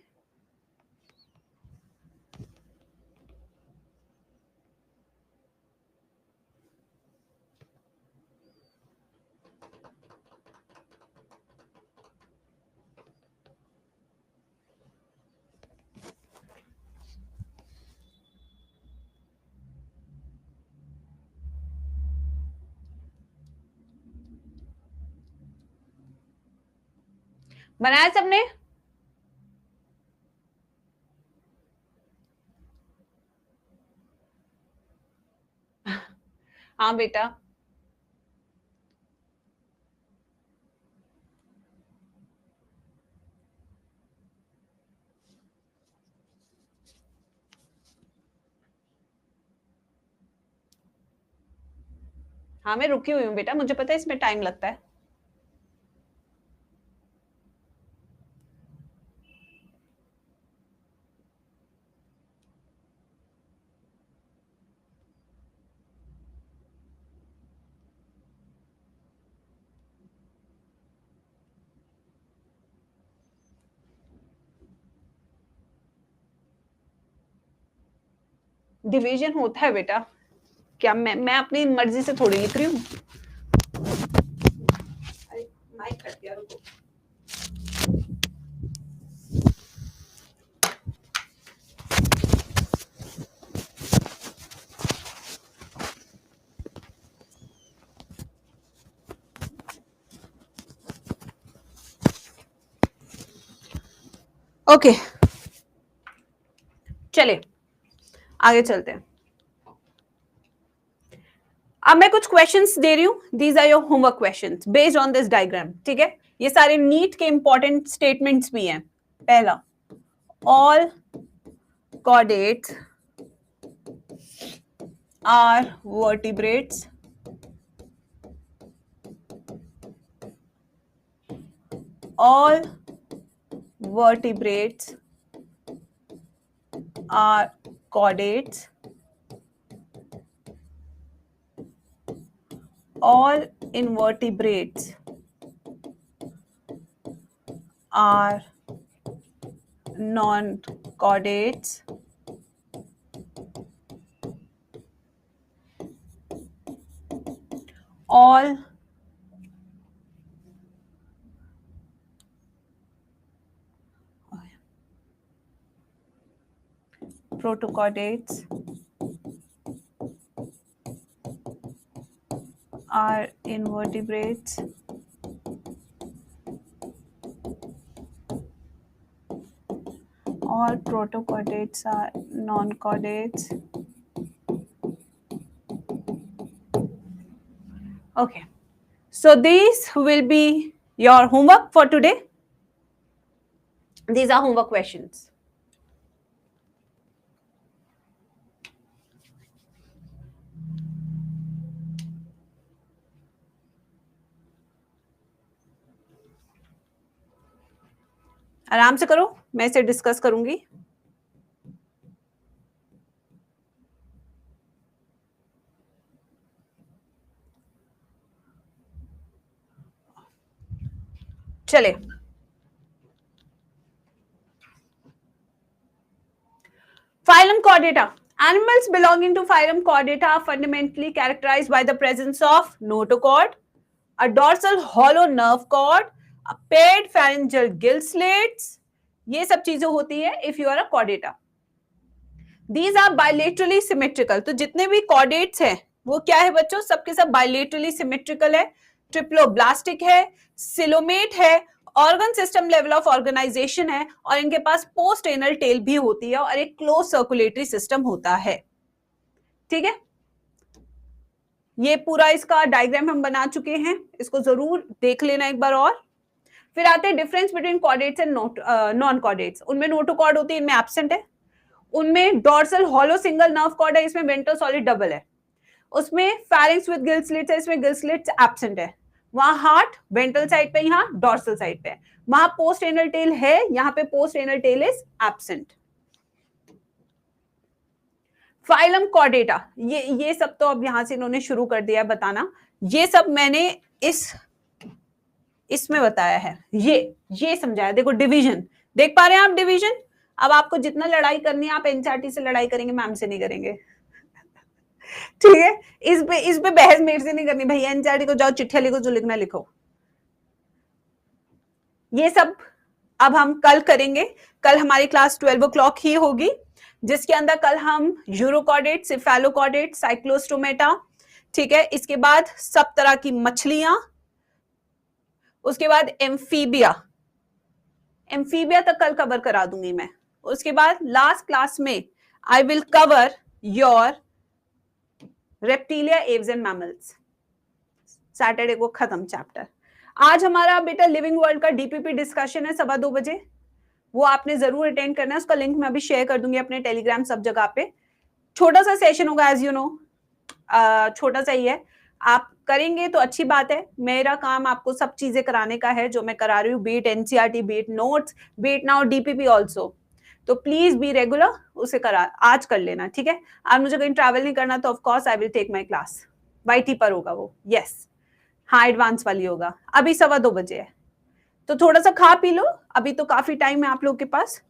बनाया सबने? हाँ बेटा. हाँ मैं रुकी हुई हूँ बेटा, मुझे पता है इसमें टाइम लगता है. डिवीजन होता है बेटा. क्या मैं अपनी मर्जी से थोड़ी लिख रही हूँ. माइक कर दिया, रुको. ओके चलिए आगे चलते हैं. अब मैं कुछ क्वेश्चंस दे रही हूं. These are your homework questions based on this diagram. ठीक है. ये सारे नीट के इंपॉर्टेंट स्टेटमेंट्स भी हैं. पहला, all chordates are vertebrates. All vertebrates are chordates. All invertebrates are non-chordates all protochordates are invertebrates all protochordates are non-chordates. Okay, so these will be your homework for today. These are homework questions. आराम से करो, मैं इसे discuss करूंगी. चले, phylum Chordata. Animals belonging to phylum Chordata are fundamentally characterized by the presence of notochord, a dorsal hollow nerve cord, a paired pharyngeal gill slits. ये सब चीजें होती है if you are a chordata. These are bilaterally symmetrical. तो जितने भी chordates हैं वो क्या है बच्चों, सबके सब bilaterally symmetrical है, ट्रिप्लोब्लास्टिक है, सिलोमेट है, organ system level of organisation है, और इनके पास पोस्ट एनल टेल भी होती है और एक क्लोज सर्कुलेटरी सिस्टम होता है. ठीक है, ये पूरा इसका डायग्राम हम बना चुके हैं, इसको जरूर देख लेना एक बार और. फिर आते हैं difference between chordates and non chordates. उनमें नोटोकॉर्ड होती है, इनमें एब्सेंट है. उनमें dorsal hollow single nerve cord है, इसमें वेंट्रल सॉलिड डबल है. उसमें फेरिंक्स विद गिल स्लिट्स है, इसमें गिल स्लिट्स एब्सेंट है. वहां हार्ट वेंट्रल साइड पे, यहाँ डॉर्सल साइड पे. वहां पोस्ट एनल टेल है, यहाँ पे post anal tail is absent. Phylum Chordata, ये सब तो अब यहां से इन्होंने शुरू कर दिया बताना. ये सब मैंने इसमें बताया है, ये समझाया. देखो डिवीजन देख पा रहे हैं आप, डिवीजन. अब आपको जितना लड़ाई करनी है आप एनसीईआरटी से लड़ाई करेंगे, मैम से नहीं करेंगे. ठीक है, इस पे बहस मेरे से नहीं करनी भैया. एनसीईआरटी को जाओ, चिट्ठियां लिखो, जो लिखना लिखो. ये सब अब हम कल करेंगे. कल हमारी क्लास 12 o'clock ही होगी, जिसके अंदर कल हम यूरोकॉर्डेट, सिफेलोकॉर्डेट, साइक्लोस्टोमेटा, ठीक है, इसके बाद सब तरह की मछलियां, उसके बाद एम्फीबिया तक कल कवर करा दूंगी मैं. उसके बाद लास्ट क्लास में I will cover your reptilia, Aves and mammals. Saturday को खत्म चैप्टर. आज हमारा बेटा लिविंग वर्ल्ड का डीपीपी डिस्कशन है 2:15 बजे, वो आपने जरूर अटेंड करना है. उसका लिंक मैं अभी शेयर कर दूंगी अपने टेलीग्राम सब जगह पे. छोटा सा सेशन होगा, एज यू नो, छोटा सा ही है. आप करेंगे तो अच्छी बात है. मेरा काम आपको सब चीजें कराने का है जो मैं करा रही हूँ, be it NCERT, be it notes, be it now DPP also. तो प्लीज बी रेगुलर, उसे करा आज कर लेना. ठीक है, आज मुझे कहीं ट्रैवल नहीं करना, तो of course I will take my class. YT पर होगा वो, यस, हाँ एडवांस वाली होगा. अभी 2:15 बजे है, तो थोड़ा सा खा पी लो. अभी तो काफी टाइम है आप लोग के पास,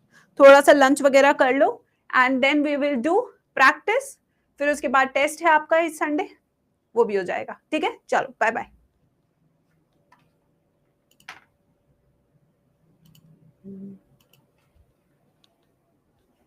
थोड़ा सा लंच वगैरह कर लो, and then we will do practice. फिर उसके बाद टेस्ट है आपका इस संडे, वो भी हो जाएगा. ठीक है, चलो बाय बाय.